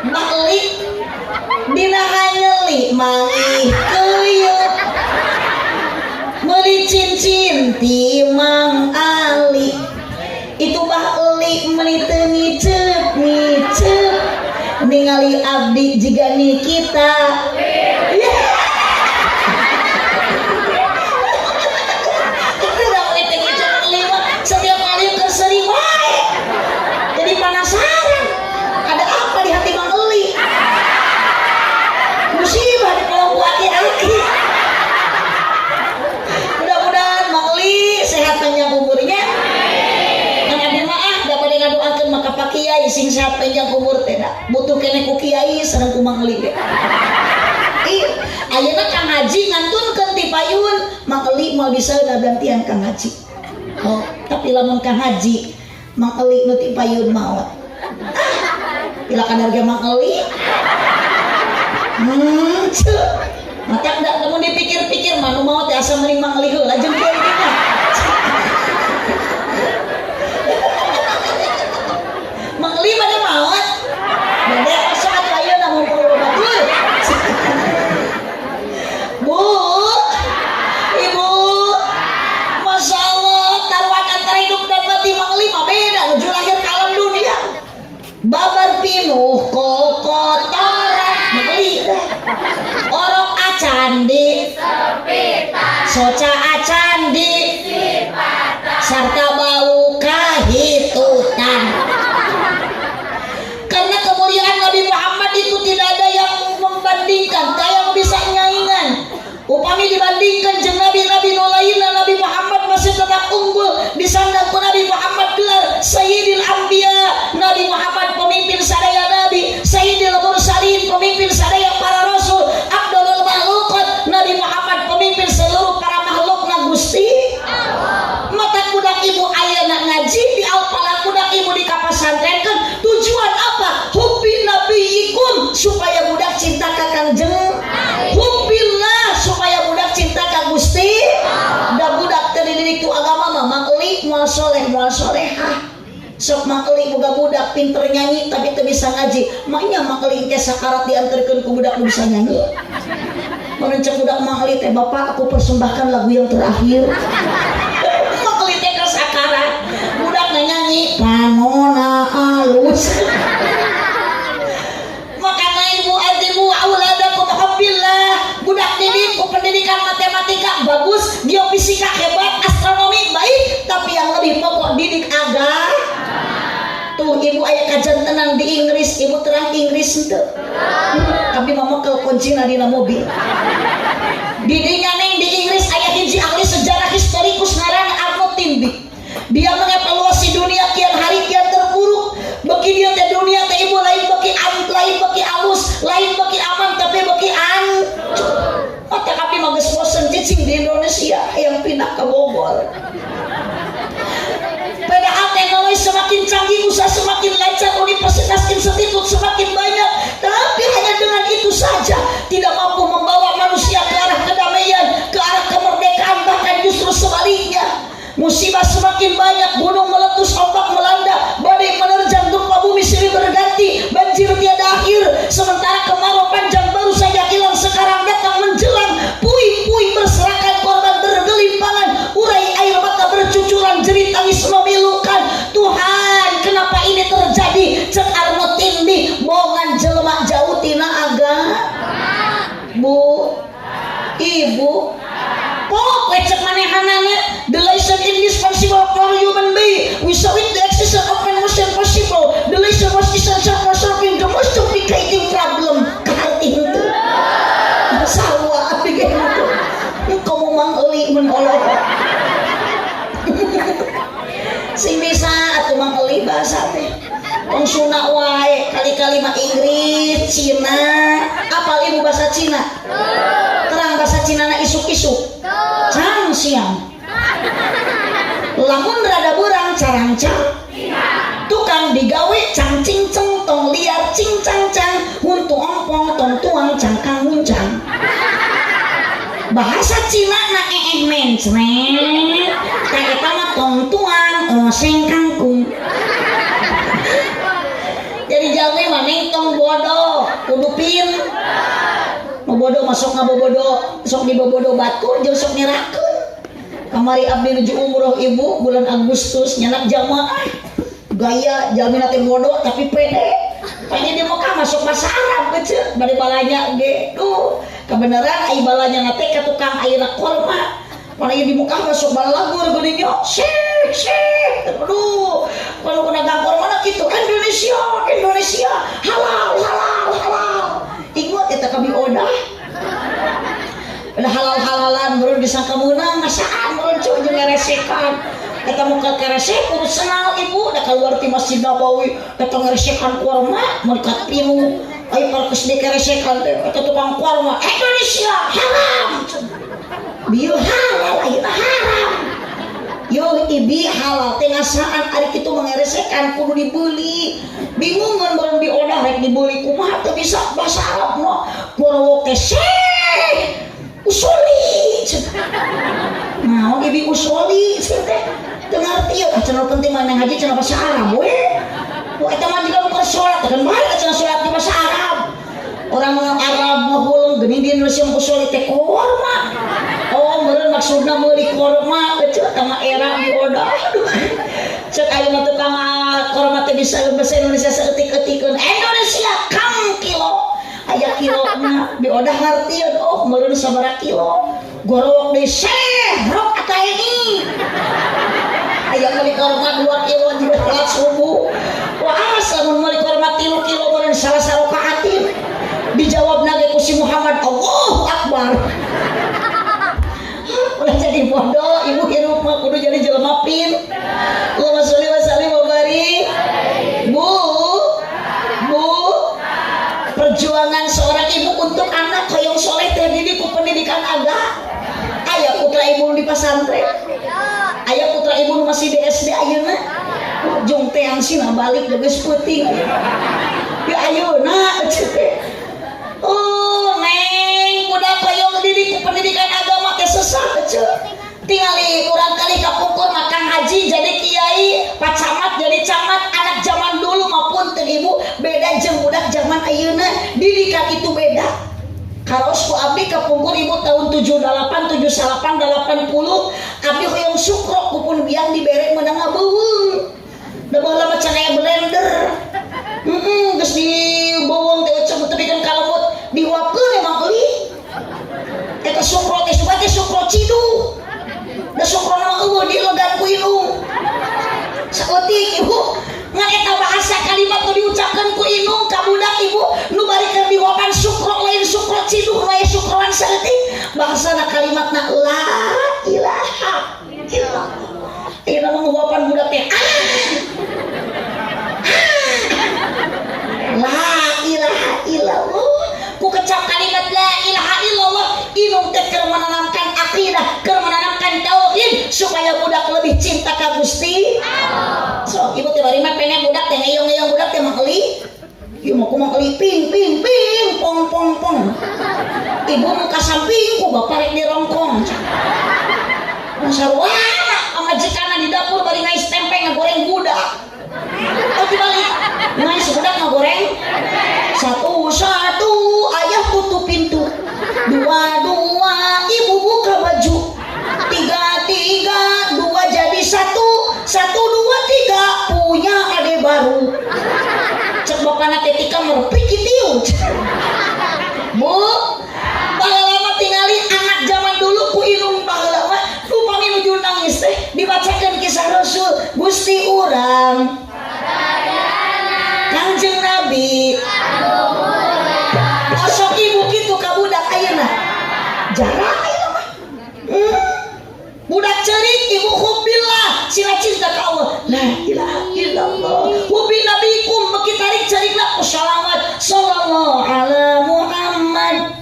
Speaker 1: maklik dina hanyeli mangih kuyuk meuli cincin ti Mang Ali itu bakli meuli teu ngicep ningali abdi jiga Nikita setiap kali kesering wae jadi penasaran ada apa di hati Mang Eli musibah di kelompok aki-aki mudah-mudahan Mang Eli sehat panjang umurnya dan abdi maaf dapat ngadoakeun maka Pak Kiai sing sehat panjang umur teh butuh kene ku Kiai sareng ku Mang Eli ayeuna Kang Haji ngantunkeun ti payun Mang Eli mau disaeuna gantian Kang Haji oh tapi lamun Kang Haji Mang Eli nu ti payun maot ilakan harga Mang Eli mata enggak namun dipikir-pikir manu mau teh asa mending Mang Eli heula jeung kieu dinya Mang Eli pada maot bade saat ayeuna namun perlu batul Bu Ibu Masya Allah taruhan antara hidup dan mati Mang Eli mah beda uju lahir ke alam dunia babar pinuh kokotoran Mang orok acan di soca acan di sarta bau kahitutan karena kemuliaan Nabi Muhammad itu tidak ada yang membandingkan kayak bisa nyaingan upami dibandingkan jeung nabi-nabi nu lainna Nabi Muhammad masih tetap unggul disandang ku Nabi Muhammad gelar Sayyidil Anbiya Nabi Muhammad pemimpin sadaya nabi Sayyidil Mursalin pemimpin sadaya para rasul Abdul Makhluqat Nabi Muhammad pemimpin seluruh para makhluk na Gusti mata kudak ibu ayeuna ngaji di alpala kudak ibu di kapasantrenkeun tujuan apa hubbi nabiyikum supaya budak cinta ka Kangjeng hubbillah supaya budak cinta ka Gusti da budak teu dididik ku agama mah Mang Eli moal soleh moal solehah sok Mang Eli boga budak pinter nyanyi tapi teu bisa ngaji maknya Mang Eli teh sakarat dianterkeun ku budak nu bisa nyanyi merencek budak Mang Eli teh bapak aku persembahkan lagu yang terakhir Mang Eli teh sakarat budak nyanyi panona alus makana ibu adibu auladakum hubbillah budak didik ku pendidikan matematika bagus geofisika hebat astronomi baik tapi yang lebih pokok didik agama tuh ibu aya kajian tenang di Inggris ibu terang Inggris itu tapi mama ke kunci dina mobil didinya neng di Inggris aya hiji ahli sejarah historikus ngaran Arnold Toynbee dia mengevaluasi dunia kian hari kian terburuk bagi dia teh dunia teh ibu lain bagi alus lain bagi aman tapi bagi mata kapi mah geus bosen cicing di Indonesia yang pindah ke Bogor padahal teknologi semakin canggih usaha semakin lancar universitas institut semakin banyak tapi hanya dengan itu saja tidak mampu membawa manusia ke arah kedamaian ke arah kemerdekaan bahkan justru sebaliknya musibah semakin banyak gunung meletus ombak melanda badai menerjang gempa bumi silih berganti banjir tiada akhir sementara kemarau panjang baru saja hilang sekarang datang menjelang puing-puing berserakan korban bergelimpangan urai air mata bercucuran jerit tangis memilukan Tuhan kenapa ini terjadi cek Arnold Toynbee bohongan jelema jauh tina agama Ibu pok lecek manehanana the lesson indispensable for human being without the existence of an emotion possible the lesson was essential for solving the most complicated problem kahati itu sawa abdi gitu kamu mangeli menolong sing bisa atuh mangeli bahasa teh wong Sunda wae kali-kali mah Inggris Cina apal ibu bahasa Cina terang bahasa Cina na isuk-isuk cang siang lamun rada berang carang-cang tukang digawe cang cinceng tong liar cing cang cang huntu ompong tong tuang cangkang huncang bahasa Cina na mencret kayak mah tong tuang seng kangkung jadi jalmi maneng tong bodoh kudu pin bobodo masuk ngabobodo sok dibobodo batu jeung sok nirakeun kamari abdi nuju umroh ibu bulan Agustus nyanak jamaah gaya jalmi teh bodoh tapi pede pengen di Mekah masuk bahasa Arab kecil bari balanya ge tuh kebenaran ai balanya teh ka tukang ayeuna korma Palagi di Mekah masuk balagur geuninnya syek aduh kalau kena gangkor mana gitu Indonesia halal ingat eta kabi odah udah halal-halalan baru disangka menang ngasaan baru coba jeung ngeresekan eta muka keresek kudu senal ibu da keluar ti Masjid Nabawi eta ngeresekan kurma mun ka pilu aya parkeus dikeresekan teh eta tukang kurma Indonesia haram bieu halal ayeuna haram yo ibi halal teh ngasaan ari kitu mengeresekan kudu dibeli bingung mun bareng diodah rek dibeli kumaha teu bisa bahasa Arab mah boro keseh usuli nah ibi usuli teh teu ngarti ya cenah penting mana ngaji cenah bahasa Arab we eta mah juga keur salat kan bae cenah salat di bahasa Arab orang Arab mah heuleung geuning di Indonesia usuli teh korma oh meureun maksudna meuli korma kecil tama era di odah cek ayeuna tukang korma teh bisa bahasa Indonesia saeutik-eutikeun Indonesia kang kilo aya kilona di odah ngartieun oh meureun sabaraha kilo gorowok deui sehrok ata ini aya meuli korma 2 kilo juga salat subuh wah samun meuli korma 3 kilo meureun salasa rakaatin dijawabna ge ku si Muhammad Allahu Akbar udah jadi bodoh ibu hirup mah kudu jadi jelema pin Allahumma sholli wa sallim wa barik bu perjuangan seorang ibu untuk anak hoyong soleh terdidik ku pendidikan agama aya putra ibu di pesantren aya putra ibu masih di SD ayeuna jeung teh angsina balik geus peuting ya ayeuna oh neng budak hoyong didik ku pendidikan agama teh sesat tingali kurang kali kapungkur makan haji jadi kiai pak camat jadi camat anak zaman dulu maupun ibu beda jeung budak zaman ayeuna didikan itu beda karos ku abdi kapungkur ibu tahun 78 79 80 abdi hoyong sukro kupun biang dibere meunang ngabeuweung da baheula mah can aya blender geus dibeuweung teh cenah teu bikin kalembut diuapkeun emang euy eta sukro teh suka teh sukro cidu da sukro nama eueuh di logat ku inung saeutik ibu ngan eta bahasa kalimat nu diucapkeun ku inung ka budak ibu nu bari keur diwapan sukro lain sukro cidu lain sukroan saeutik bangsana kalimatna la ilaha illallah ieu mah nguapan budak teh la ilaha illallah ku kecap kalimat la ilaha illallah inung teh keur menanamkan akidah keur menanamkan tauhid supaya budak lebih cinta ka Gusti Allah. So ibu teh bari mah pengen budak teh ngeyong-ngeyong budak teh mah euli. Ieu mah kumaha euli ping pong. Ibu muka samping ku bapak rek dirongkong. Sarwana pamajikanna di dapur bari ngais tempe ngagoreng budak. Oh dibalik ngais budak ngagoreng satu ayah tutup pintu 2 ibu buka baju 3 2 jadi 1 2 3 punya ade baru cek bapana ketika merpik kieu bu baheula mah tingali anak jarak itu mah. Budak cerik ibu hubbillah sila cinta ka Allah. La ilaha illallah. Hubbi nabikum beki tarik cerikna ku shalawat sallallahu ala Muhammad.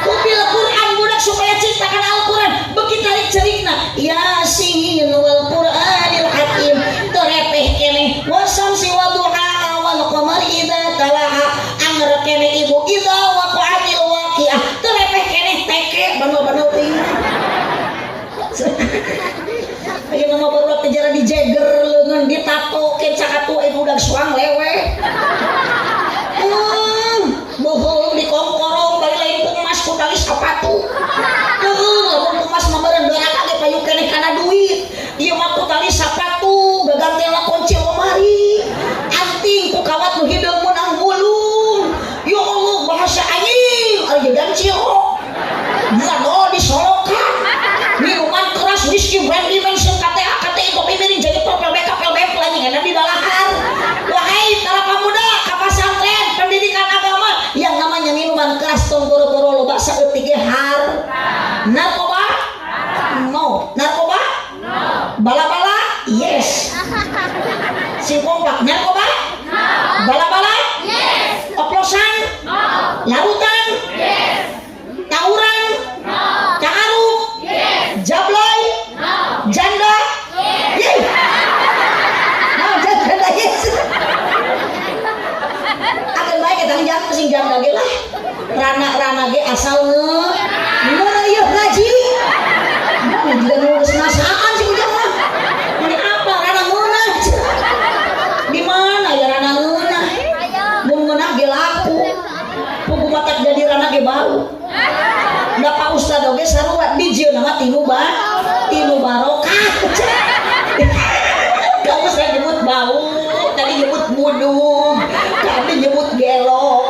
Speaker 1: Hubbil Quran budak supaya cinta kana Al-Quran beki tarik cerikna Yasin wal Qur'anil Hakim. Terepeh keneh wasamsi wa duha wal qamari idza talaha. Angger keneh ibu idza waqa'atil waqiah. Terepeh keneh teke bano-bano ting. Ayo nama baru kejaran di Jagger lengan ditato ke cakatu ibu udah suang lewe. Bohong di kongkorong balik lain kumas ku tali sepatu. Lamun kumas mamareun berak age payu keneh kana duit. Ieu mah ku tali sepatu gagantel kunci lemari. Anting ku kawat nu hideung menang bulung. Ya Allah bahasa anjing ari dan ciro. Ngado disolokan. Minuman keras whisky brand dimension KTA kopi miring jadi propel backup lagi ada di balahar. Wahai para pemuda ka pesantren pendidikan agama yang namanya minuman keras tong boro-boro loba saeutik ge har. Narkoba? No. Narkoba? No. Bala-bala? Yes. Si kompak narkoba? No. Bala-bala? Yes. Oplosan? No. Larutan? Yes. Tawuran? No. Takaruk? Yes. Jablay? No. Janda? Yes. Nah, janda yes. Akan baik kita jangan sing janda ge lah. Rana-rana ge asal gimana ya ngaji? Nah, juga nulis nasaan sih ujang mah. Ini apa rana ngeunah? Di mana ya rana ngeunah? Mun ngeunah ge laku. Pugu matak jadi rana ge bau. Da Pak Ustad oge sarua dijieun mah tinu barokah. Kamu saya nyebut bau, tadi nyebut budung, tadi nyebut gelo.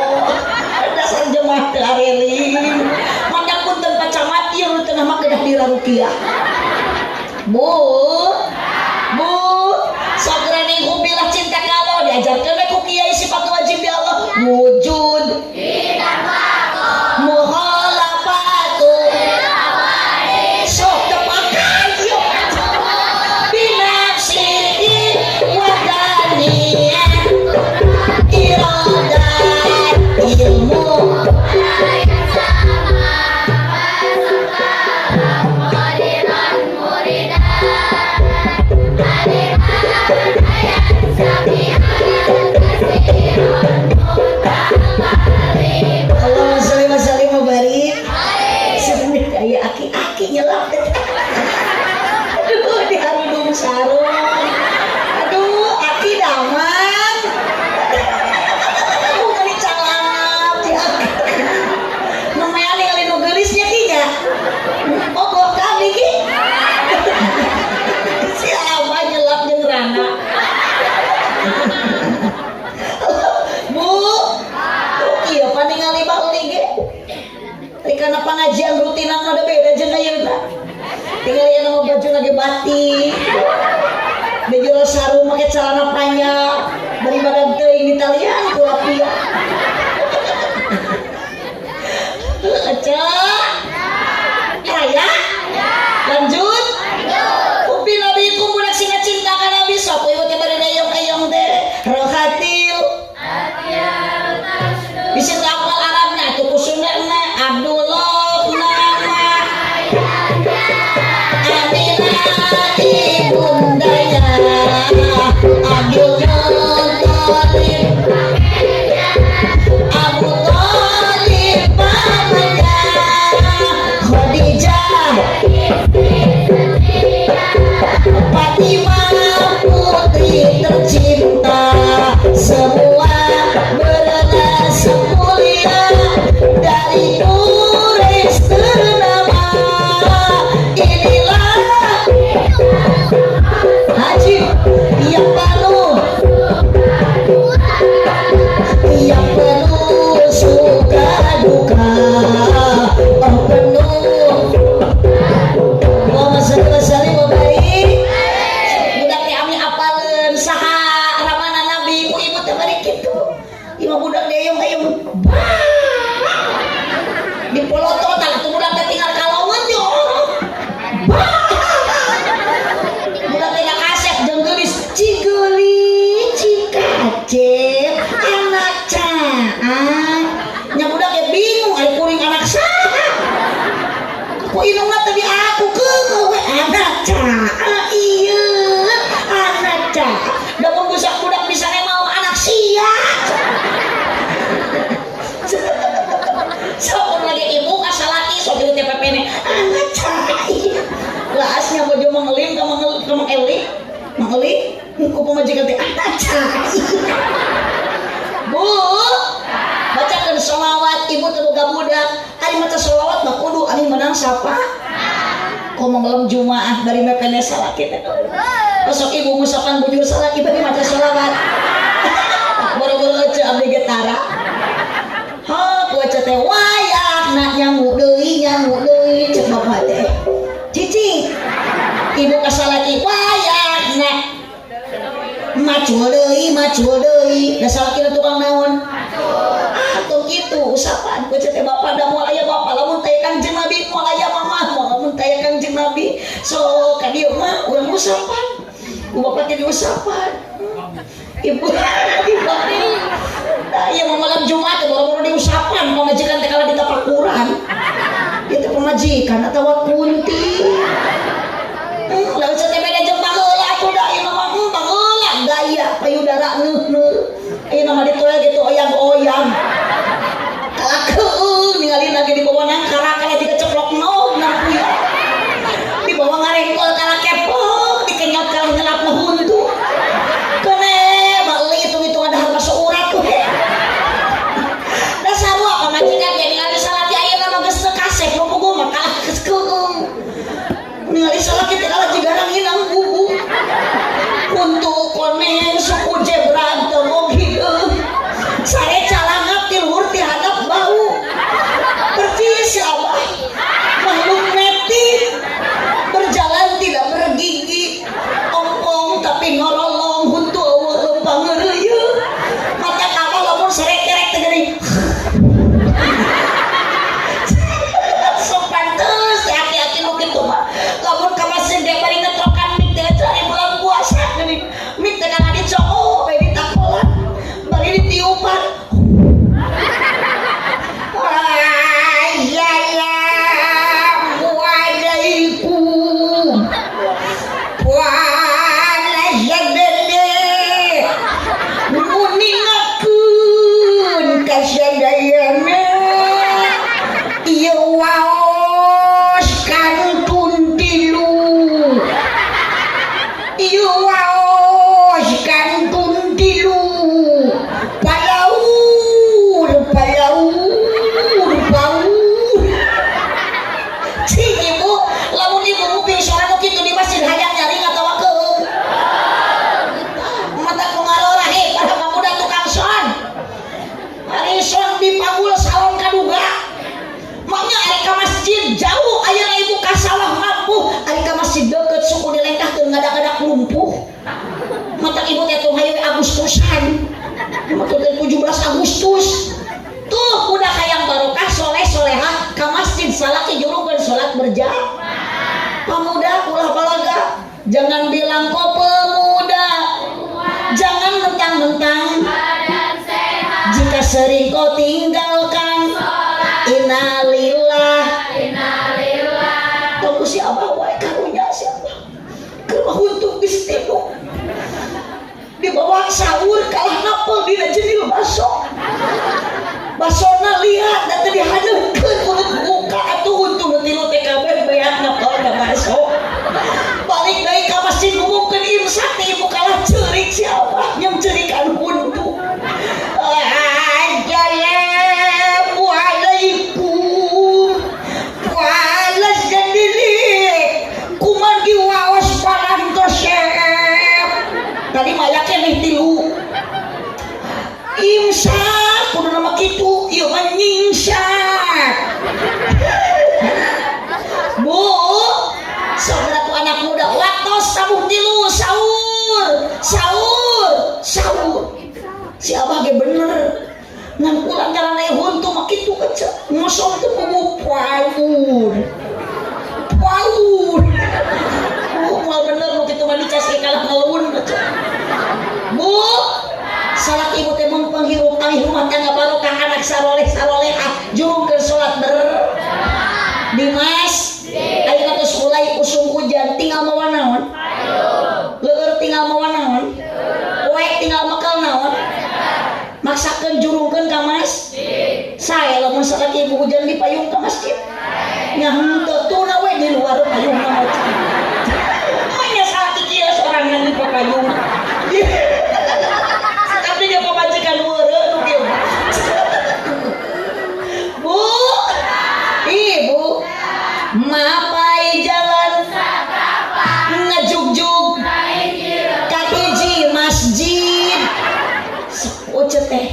Speaker 1: Dasar jemaah teu areling. Mangga punten pacamat ieu teu mah kedah dirarukiah. Bu, sagrane hubbillah cinta ka Allah diajarkeun ku kiai sifat wajib di Allah. Wujud karena pengajian rutinan ada beda jeung ayeuna. Tinggal yang nama baju lagi batik. Bejol sarung make celana panjang daripada teuing di talian ku lapia. Aca. Aya? Lanjut. Upi nabikum budak sing cinta ka nabi sok ieu teh bade dayong-dayong teh. Rohatil. Bisa hafal Arabna tuh kusunana Abdullah nama Aminah ibundanya Abdul Muthalib Abu Thalib pamannya bolototan atuh budak teh tinggal kalongan yo. Budak teh kasep jeung geulis cigeuli cikacep anak caan. Nya budak ge bingung ari kuring anak saha. Ku indungna teh di aku keung we anak caan ieu anak caan. Da mun budak budak misalnya mau anak sia. Sok lagi ibu kasalaki sok di TPP ne anak cai laasnya bojo mangelim ka mang Eli mangelim ku pamajikan teh anak cai Bu bacakeun sholawat ibu teu boga budak ari maca sholawat mah kudu ari menang sapa komo malam Jumaah bari mepene salaki teh sok ibu musapan bujur salaki bari maca sholawat boro-boro aja abdi getara ha kuaca teh wayahna nyamuk deui cek bapak teh cicing ibu kasalaki wayahna macul deui da salaki tukang naon atuh kitu usapan kuaca teh bapak da moal aya bapak lamun teh Kangjeng Nabi moal aya mamah lamun teh Kangjeng Nabi so ka dieu mah urang usapan ku bapak teh diusapan ibu iya mau malam Jumat baru-baru diusapan pemajikan teh kala ditapakuran itu pemajikan atau kunti lalu saya beda jeung baheula atuh da ieu mah baheula gaya payudara neuh ieu mah ditoel gitu oyang-oyang kalakeuh ningali lagi di bawah nang karakana diceplok naon na kuya di bawah ngarengkol kala keplok dikenyot kala ngelap huntu kene bali hitung-hitung ada harga seurat tuh majikan jadi ngali salaki ayeuna mah geus teu kasep nu puguh mah kalah geus keung ningali salaki teh kalah jigarang inang bubu untuk koneng suku jebra teu ogi sare calangap ti luhur ti hadap bau percis abah makhluk metik berjalan tidak bergigi ompong tapi nololong huntu eueuh pangeureuyeun mata kapal lamun sare kerek teh geuning lamun ka masjid dia bari ngetrokan mik teh cari bulan puasa geuning mik teh kana dicoko bae ditakolan bari ditiupan Assalamualaikum waalaikumsalam nuningakeun kasadayana ieu waos kantun palaur cing ibu lamun ibu nguping suara nu kitu di masjid hayang nyaring atawa keung mata kungarorah para pemuda tukang son ari son dipanggul salon kaduga maknya ari ka masjid jauh ayeuna ibu ka sawah mampu ari ka masjid deukeut suku dilengkahkeun ngadak-ngadak lumpuh mata ibu teh tong hayu Agustusan mata teh 17 Agustus tuh udah hayang barokah soleh solehah ka masjid salaki jurungkeun salat berjamaah pemuda ulah balaga jangan bilang kok pemuda jangan mentang-mentang jika sering kau tinggalkan innalillah tunggu siapa wae karunya siapa keur untuk istiqo dibawa sahur kalah napel dina jenil basona lihat dan tadi hadeukeun mulut buka atuh untung tilu TKB beat napel ka baso balik deui ka masjid ngumumkeun imsak teh ibu kalah ceurik siapa yang ceurikan huntu Assalamualaikum waalaikumsalam kumagi waos parantosep tadi maya keneh tilu imsak kudu nama kitu ieu mah nyingsak Bu saudara tu anak muda waktos sabuh tilu sahur si abah ge bener ngan pulang jalan aya huntu mah kitu kecek nyusul tuh kubu paur mau bener mau gitu mah dicas kalah ngelun Bu salat ibu teh mun penghirup kali rumah tangga barokah anak saroleh-sarolehah jurungkeun salat Dimas ayeuna geus mulai usung hujan tinggal mawa naon leueur tinggal mawa naon poek tinggal mekal naon maksakeun jurungkeun ka masjid sae lamun salat ibu hujan dipayung ka masjid nya henteu tuna we di luar payung ka masjid manya salat kieu seorang yang di payung tapi dia pemajikan weureu nu kieu Bu Ibu mapai jalan ngajugjug ka hiji masjid ucet teh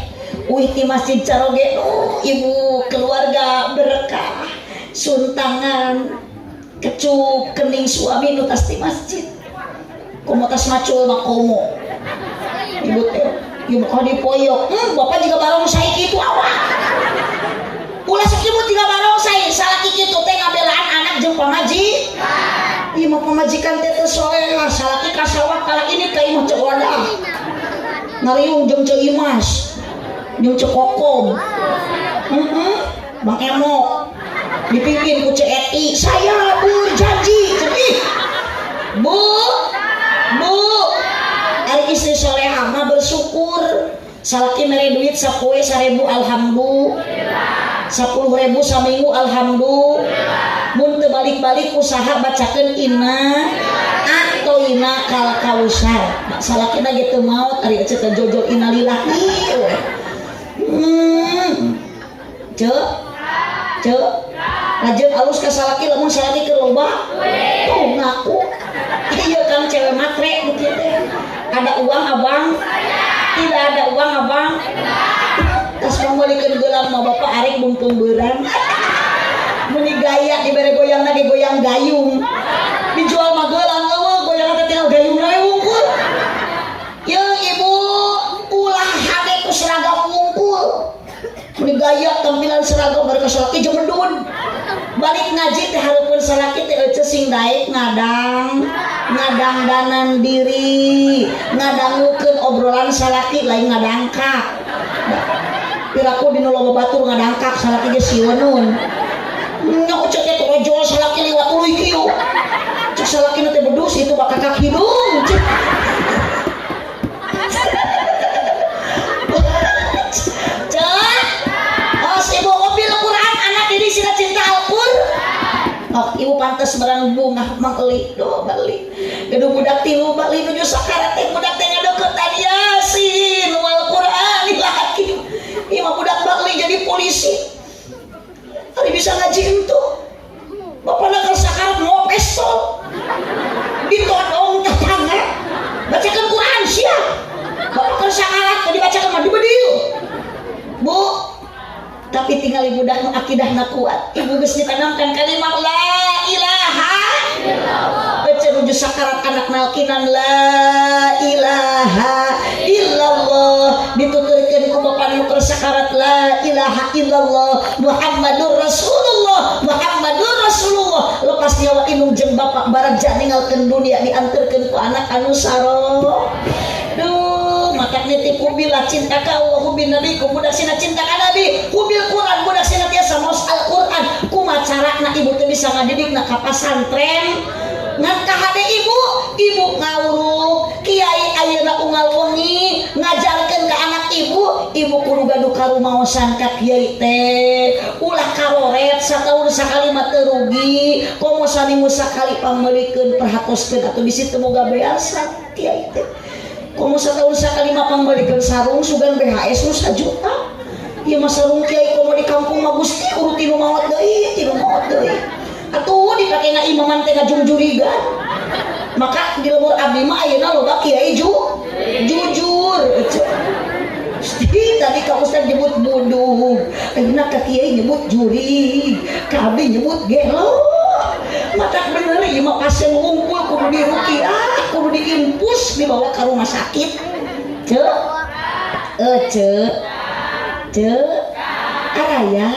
Speaker 1: ti masjid caroge ibu keluarga berkah suntangan kecup kening suami nu tas ti masjid komo tas macul makomo ibu teh ibu kau dipoyok bapak juga barong saya kitu awak ulah sakitu tiga barong saya salah kitu teh ngabelaan anak jeung pamaji ieu mah pamajikan teh teu soleha salaki kasawak kala ini ka imah cek wadah ngariung jeung cek imas jeung cek kokom Bang Emo dipimpin ku cek Eti saya berjanji ih Bu ari istri soleha mah bersyukur salaki mere duit sapoe 1000 alhamdulillah 10.000 saminggu alhamdulillah mun teu balik-balik usaha bacakeun inna atau inna kal kausar salakina gitu maot ari ceuk jojo innalillahi ceu lajeng alus ka salaki lamun salaki keur loba tuh ngaku ieu kan cewek matre kitu teh ada uang abang tidak ada uang abang tas pangolikeun geulang mah bapak arek bungkung beurang meni gaya dibere goyangna ge goyang gayung dijual mah geulang eueuh goyangna teh tinggal gayungna we wungkul yeung ibu ulah hade ku seragam wungkul meni gaya tampilan seragam bari ka salaki jeung mendun balik ngaji teh hareupeun salaki teh euceus sing daek ngadangdanan diri ngadangukeun obrolan salaki lain ngadangkak piraku dinu loba batur ngadangkak salaki ge sieuneun nya ucek teh rojol salaki liwat uluy kieu cek salaki teh bedus itu bakakak hidung cek ibu mobil Al-Quran anak diri sina cinta Al-Quran ibu pantes barang bunga mangeli do balik gedu budak tilu balik nuju sakarat teh budak teh ngadeukeut tadi Yasin wal Quran hakim ieu mah budak balik jadi polisi ari bisa ngaji henteu bapana keur sakarat mau pistol ditodong tetangga bacakeun Quran sia bapak keur sakarat dibacakeun mah dibediu Bu tapi tinggal ibu dah akidahna kuat ibu geus ditanamkan kalimat la ilaha illallah baca nuju sakarat anak nalkinan la ilaha illallah dituturkeun ku bapa nu keur sakarat la ilaha illallah Muhammadur Rasulullah lepas nyawa indung jeung bapak barajak ninggalkeun dunia dianterkeun ku anak anu saro maka nitip hubilah cinta ka Allah hubil nabi ku budak sina cinta ka nabi hubil Quran budak sina tiasa maos Al-Quran kumaha carana ibu teh bisa ngadidik na ka pasantren ngan ka hade ibu ngawruh kiai ayeuna unggal wengi ngajarkeun ka anak ibu kudu gaduh karumaosan ka kiai teh ulah karoret sataun sakali mah teu rugi komo samimu sakali pameulikeun perhatoskeun atuh bisi teu boga beasa kiai teh komo satahun sakali mah pambalikeun sarung sugan BHS nu 1 juta ieu mah sarung kiai komo di kampung mah Gusti urut tinu maot deui atuh dipake ngaimaman teh ngajungjurigan maka di lemur abdi mah ayeuna loba kiai jujur Gusti tadi ka ustaz nyebut bodoh ayeuna ka kiai nyebut juri ka abdi nyebut gelo mata bener ieu mah pasien ngumpul kudu diruqyah kudu diimpus dibawa ke rumah sakit ceu araya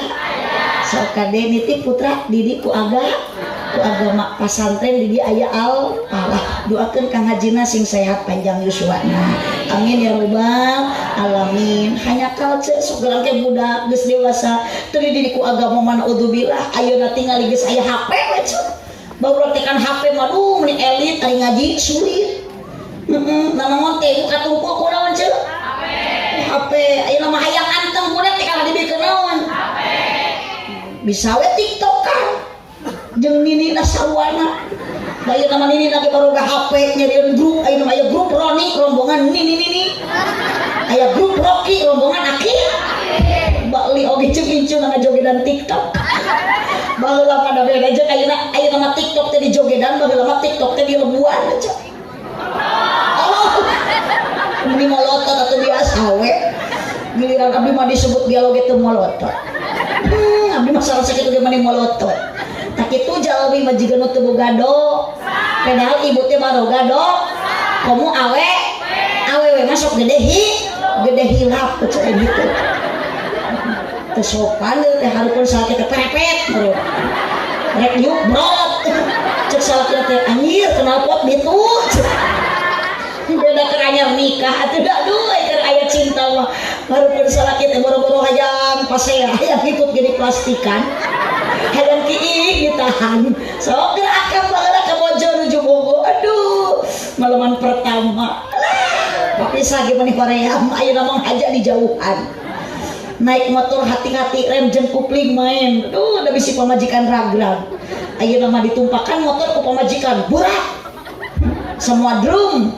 Speaker 1: sok kade nitip putra didi ku agama pasantren di aya al Allah doakeun Kang Hajina sing sehat panjang yuswana amin ya rabbal alamin hanya kalce sok gelang ke budak geus dewasa teu dididik ku agama mana udzubillah ayeuna tinggal geus aya HP we baru tekan HP mah meni elit ari ngaji sulit nanaon teh buka tumpul kunaon ceu HP ayeuna mah hayang anteng budak teh kana dibikeun naon HP bisa we TikTok kan jeung nini sawana bayi nama nini lagi baru gak HP nyariin grup ayo nama aya grup Roni rombongan nini aya grup Rocky rombongan Aki bali oge cing-cing ngajogedan TikTok baheula pada beda jeung ayeuna nama TikTok teh di jogedan baheula mah TikTok teh di lebuan aja oh ini molotot atau biasa we giliran abdi mah disebut dialog itu molotot abdi masalah sakit ge mani molotot tak itu jalmi majikan teu boga do padahal ibu teh baroga do kamu awewe masuk gede hilap kayak gitu teu sopan teh hareupeun salaki teh perepet baru rek yuk brot cek salaki teh anjir kenal pot ditu beda keur anyar nikah atuh da duwe keur aya cinta mah hareupeun salaki teh boro-boro hayang pasea hayang hitut gini plastikan hayang kiih ditahan sok akan baheula ka bojo nuju bogo aduh malaman pertama tapi sage mani Korea ayeuna mah aja di jauhan naik motor hati-hati rem jeung kupling main aduh da bisi pamajikan ragrag ayeuna mah ditumpakan motor ku pamajikan burak semua drum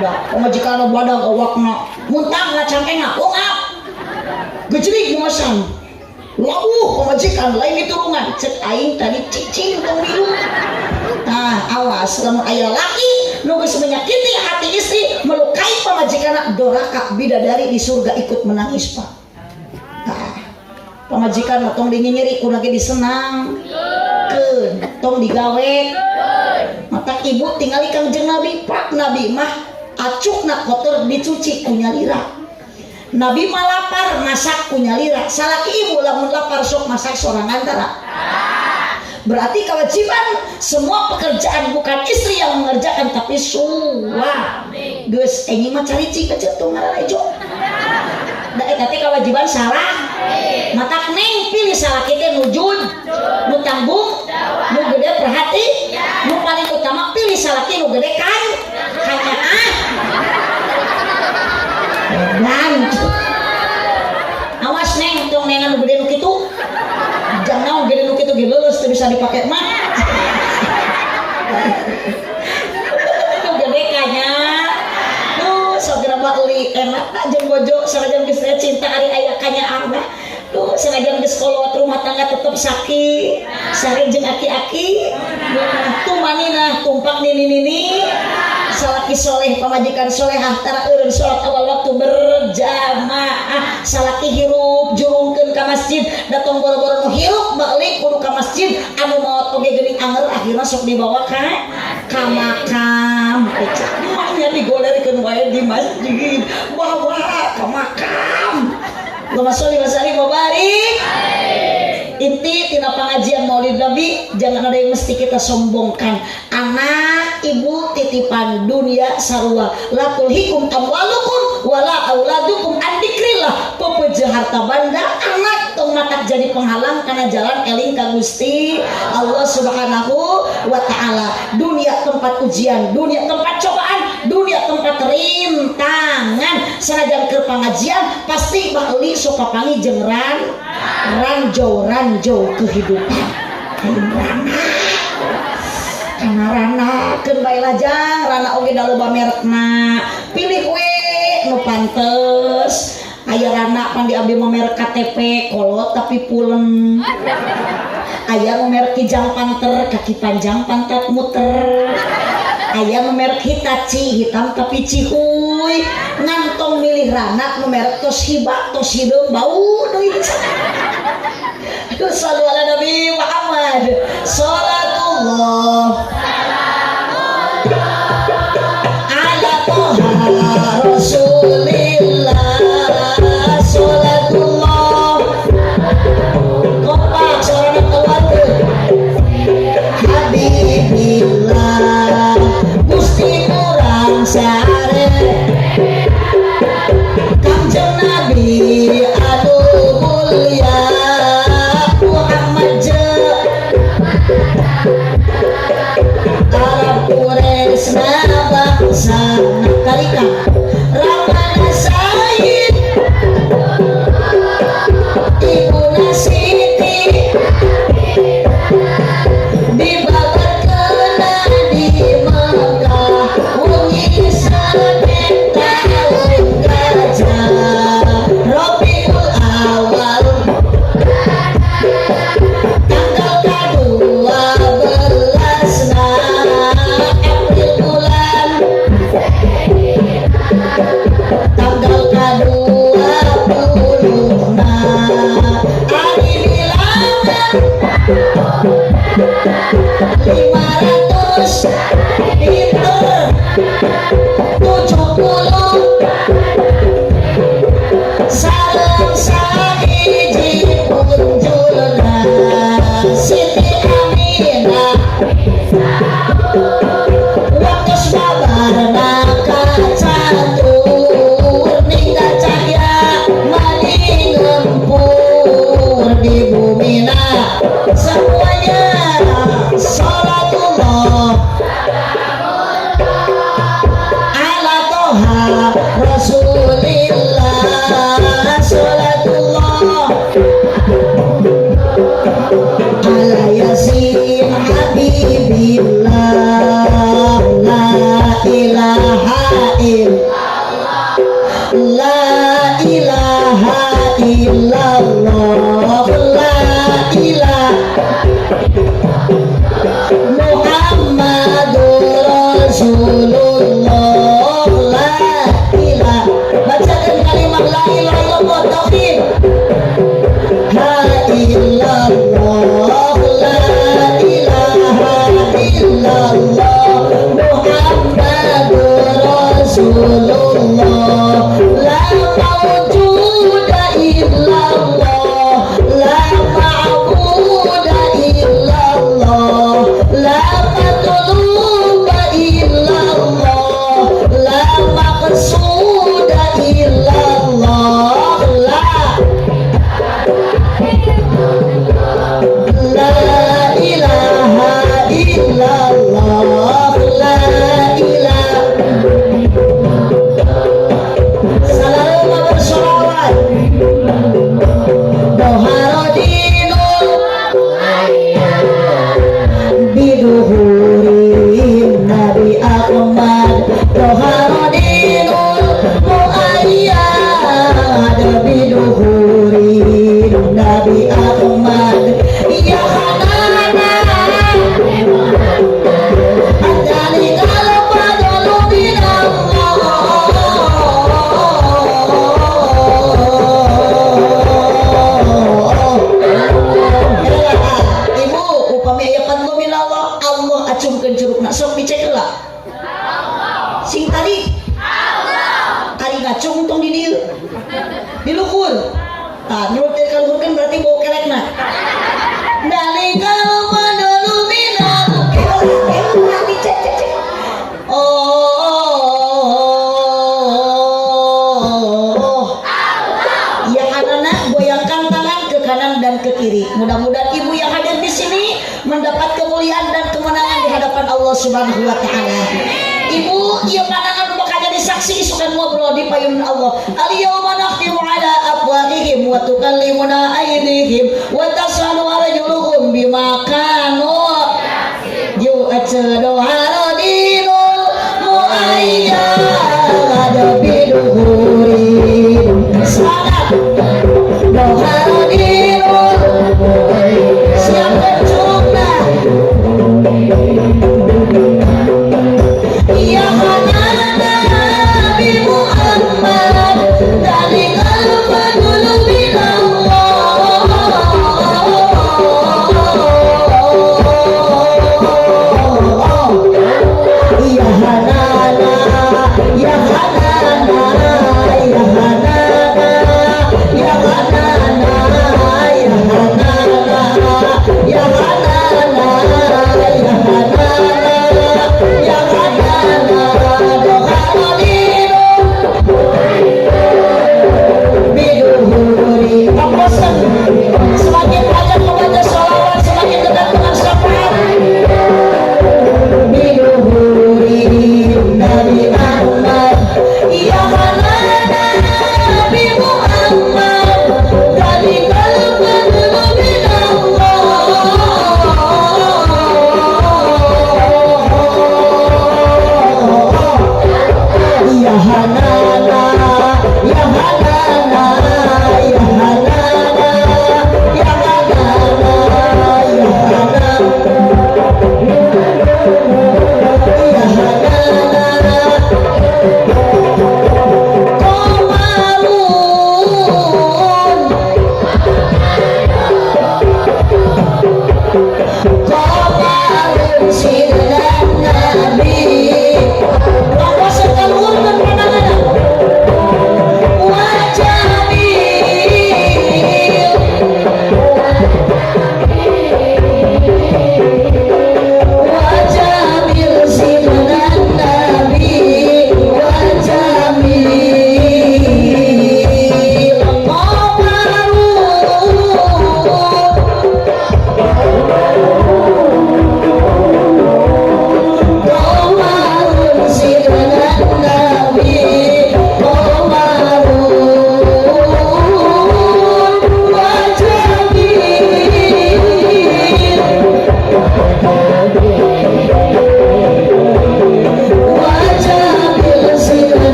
Speaker 1: dah pamajikan badag awakna muntang ngacangkenga ungap gejrig mosan labuh pemajikan lain diturungan cek aing tadi cicing tong biru nah awas lamun aya laki nu geus menyakiti hati istri melukai pemajikanna doraka bidadari di surga ikut menangis pak nah pemajikan tong dinyinyiri kudu ge disenang keun tong digawe mata ibu tingali kang jeung nabi pak nabi mah acukna kotor dicuci ku nyalira Nabi mah lapar masak punya lira salaki ibu lamun lapar sok masak seorang antara berarti kewajiban semua pekerjaan bukan istri yang mengerjakan tapi suami geus enyi mah caricing kecetung ngararejo da eta teh kewajiban salah matak neng pilih salaki teh nujud nu tanggung nu gede perhati nu paling utama pilih salaki nu gede kan hanya awas neng tong nengan nu gede nu kitu jangan gede nu kitu ge leuleus teu bisa dipake mah nu gede kanya segera bali enak jeung bojo sanajan geus cinta ari aya kanya arna sanajan geus kolot rumah tangga tetep sakit sare jeung aki-aki tuh manina tumpak nini salaki soleh pamajikan solehah tara eureun salat awal waktu berjamaah salaki hirup jurungkeun ka masjid datang boro-boro nu hirup balik kudu ka masjid anu maot oge geuning anger akhirna sok dibawa ka makam nya digolerkeun wae di masjid bawa ka makam Allahumma sholli wa sallim wa barik inti tina pengajian maulid nabi jangan ada yang mesti kita sombongkan anak ibu titipan dunia sarua la tulhikum amwalukum wala auladukum an dzikrillah pepeje harta banda anak tong matak jadi penghalang kana jalan eling ka Gusti Allah Subhanahu wa taala dunia tempat ujian dunia tempat cobaan dunia tempat rintangan sanajan keur pangajian pasti baheuli sok kapangi jeung ranjau kehidupan karena rana keun bae lajang rana oge da loba merekna pilih we nu pantes aya rana pan diambil mah merek KTP kolot tapi pulen aya nu merek Kijang Panter kaki panjang pantat muter aya nu merek Hitachi hitam tapi cihuy ngantong milih rana nu merek Toshiba Toshideung bau deui Sallu ala Nabi Muhammad Salatullah ala Toha Rasulillah Salatullah 500 liter 70 sareng sahiji punjulna Siti Aminah waktu sabarna kacatur ninggal cahya maning lempur di bumina semuanya salatullah ala toha rasulillah salatullah ala yasin habibillah la ilaha illallah la ilaha illallah la ilaha Muhammadur Rasulullah la ilaha bacakan kalimat la ilaha illallah tauhid la illallah la ilaha illallah Muhammadur Rasulullah la mawjuda illallah la ma'buda illallah la matluba illallah la maqsuda illallah la ilaha illallah la ilaha salam bersolawat doharodinul biduhurin Nabi Ahmad doharodinul muayyad biduhurin Nabi Ahmad ya hanana adali kalpa dulu Ibu upami ayakan lu minallah Allah acungkeun curugna sok dicek heula sing tadi ari ngacung tong di dieu di luhur tah nurut teh kaluhurkeun berarti bau kelekna dalikal madulu minallah dicek ya anak goyangkan tangan ke kanan dan ke kiri. Mudah-mudahan ibu yang hadir di sini mendapat kemuliaan dan kemenangan di hadapan Allah Subhanahu wa taala. Ibu, ieu pandangan bakal jadi saksi isukan ngobrol di payun Allah. Al-yauma nakhtimu ala afwahihim wa tukallimuna aydihim wa tashhadu arjuluhum bima kanu yu'atsu haradinul muayyad biduhurin salat doharodinul siapa curugna ya hanana Nabi Muhammad dalikal madulu minallah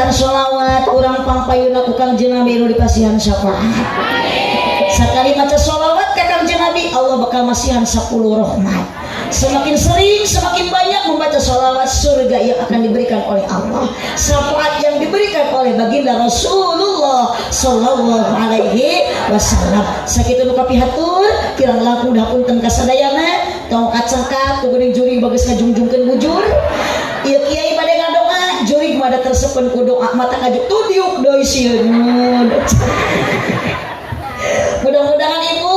Speaker 1: bacaan sholawat urang pangpayuna ku Kangjeng Nabi nu dipasihan syafaat. Sakali maca sholawat ka Kangjeng Nabi Allah bakal masihan 10 rahmat. Semakin sering, semakin banyak membaca sholawat, surga yang akan diberikan oleh Allah, syafaat yang diberikan oleh baginda Rasulullah Sallallahu Alaihi Wasallam. Sakitu nu kapihatur kirang langkung dah punten kasadayana tongkat sangkat ku geuning juring bageus ngajungjungkeun bujur. Ieu kiai bade ngadoa juring mada tersepen ku doa mata ngajuk tudiuk deui sieun. Mudah-mudahan ibu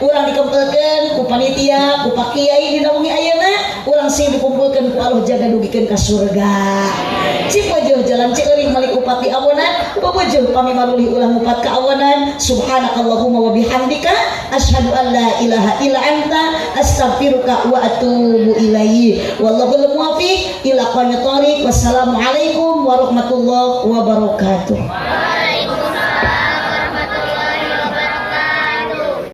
Speaker 1: urang dikumpulkan ku panitia ku pak kiai dina wengi ayeuna urang sing dikumpulkan ku Allah jaga dugikeun ka surga. Cik wajah jalan cik euring malik upat di awonan babeujuh pami malulih ulang upat ka awonan. Subhanakallahumma wa bihamdika asyhadu an la ilaha illa anta astaghfiruka wa atubu ilaihi. Wallahu muwaffiq ila aqwamit thoriq. Wassalamualaikum warahmatullahi wabarakatuh.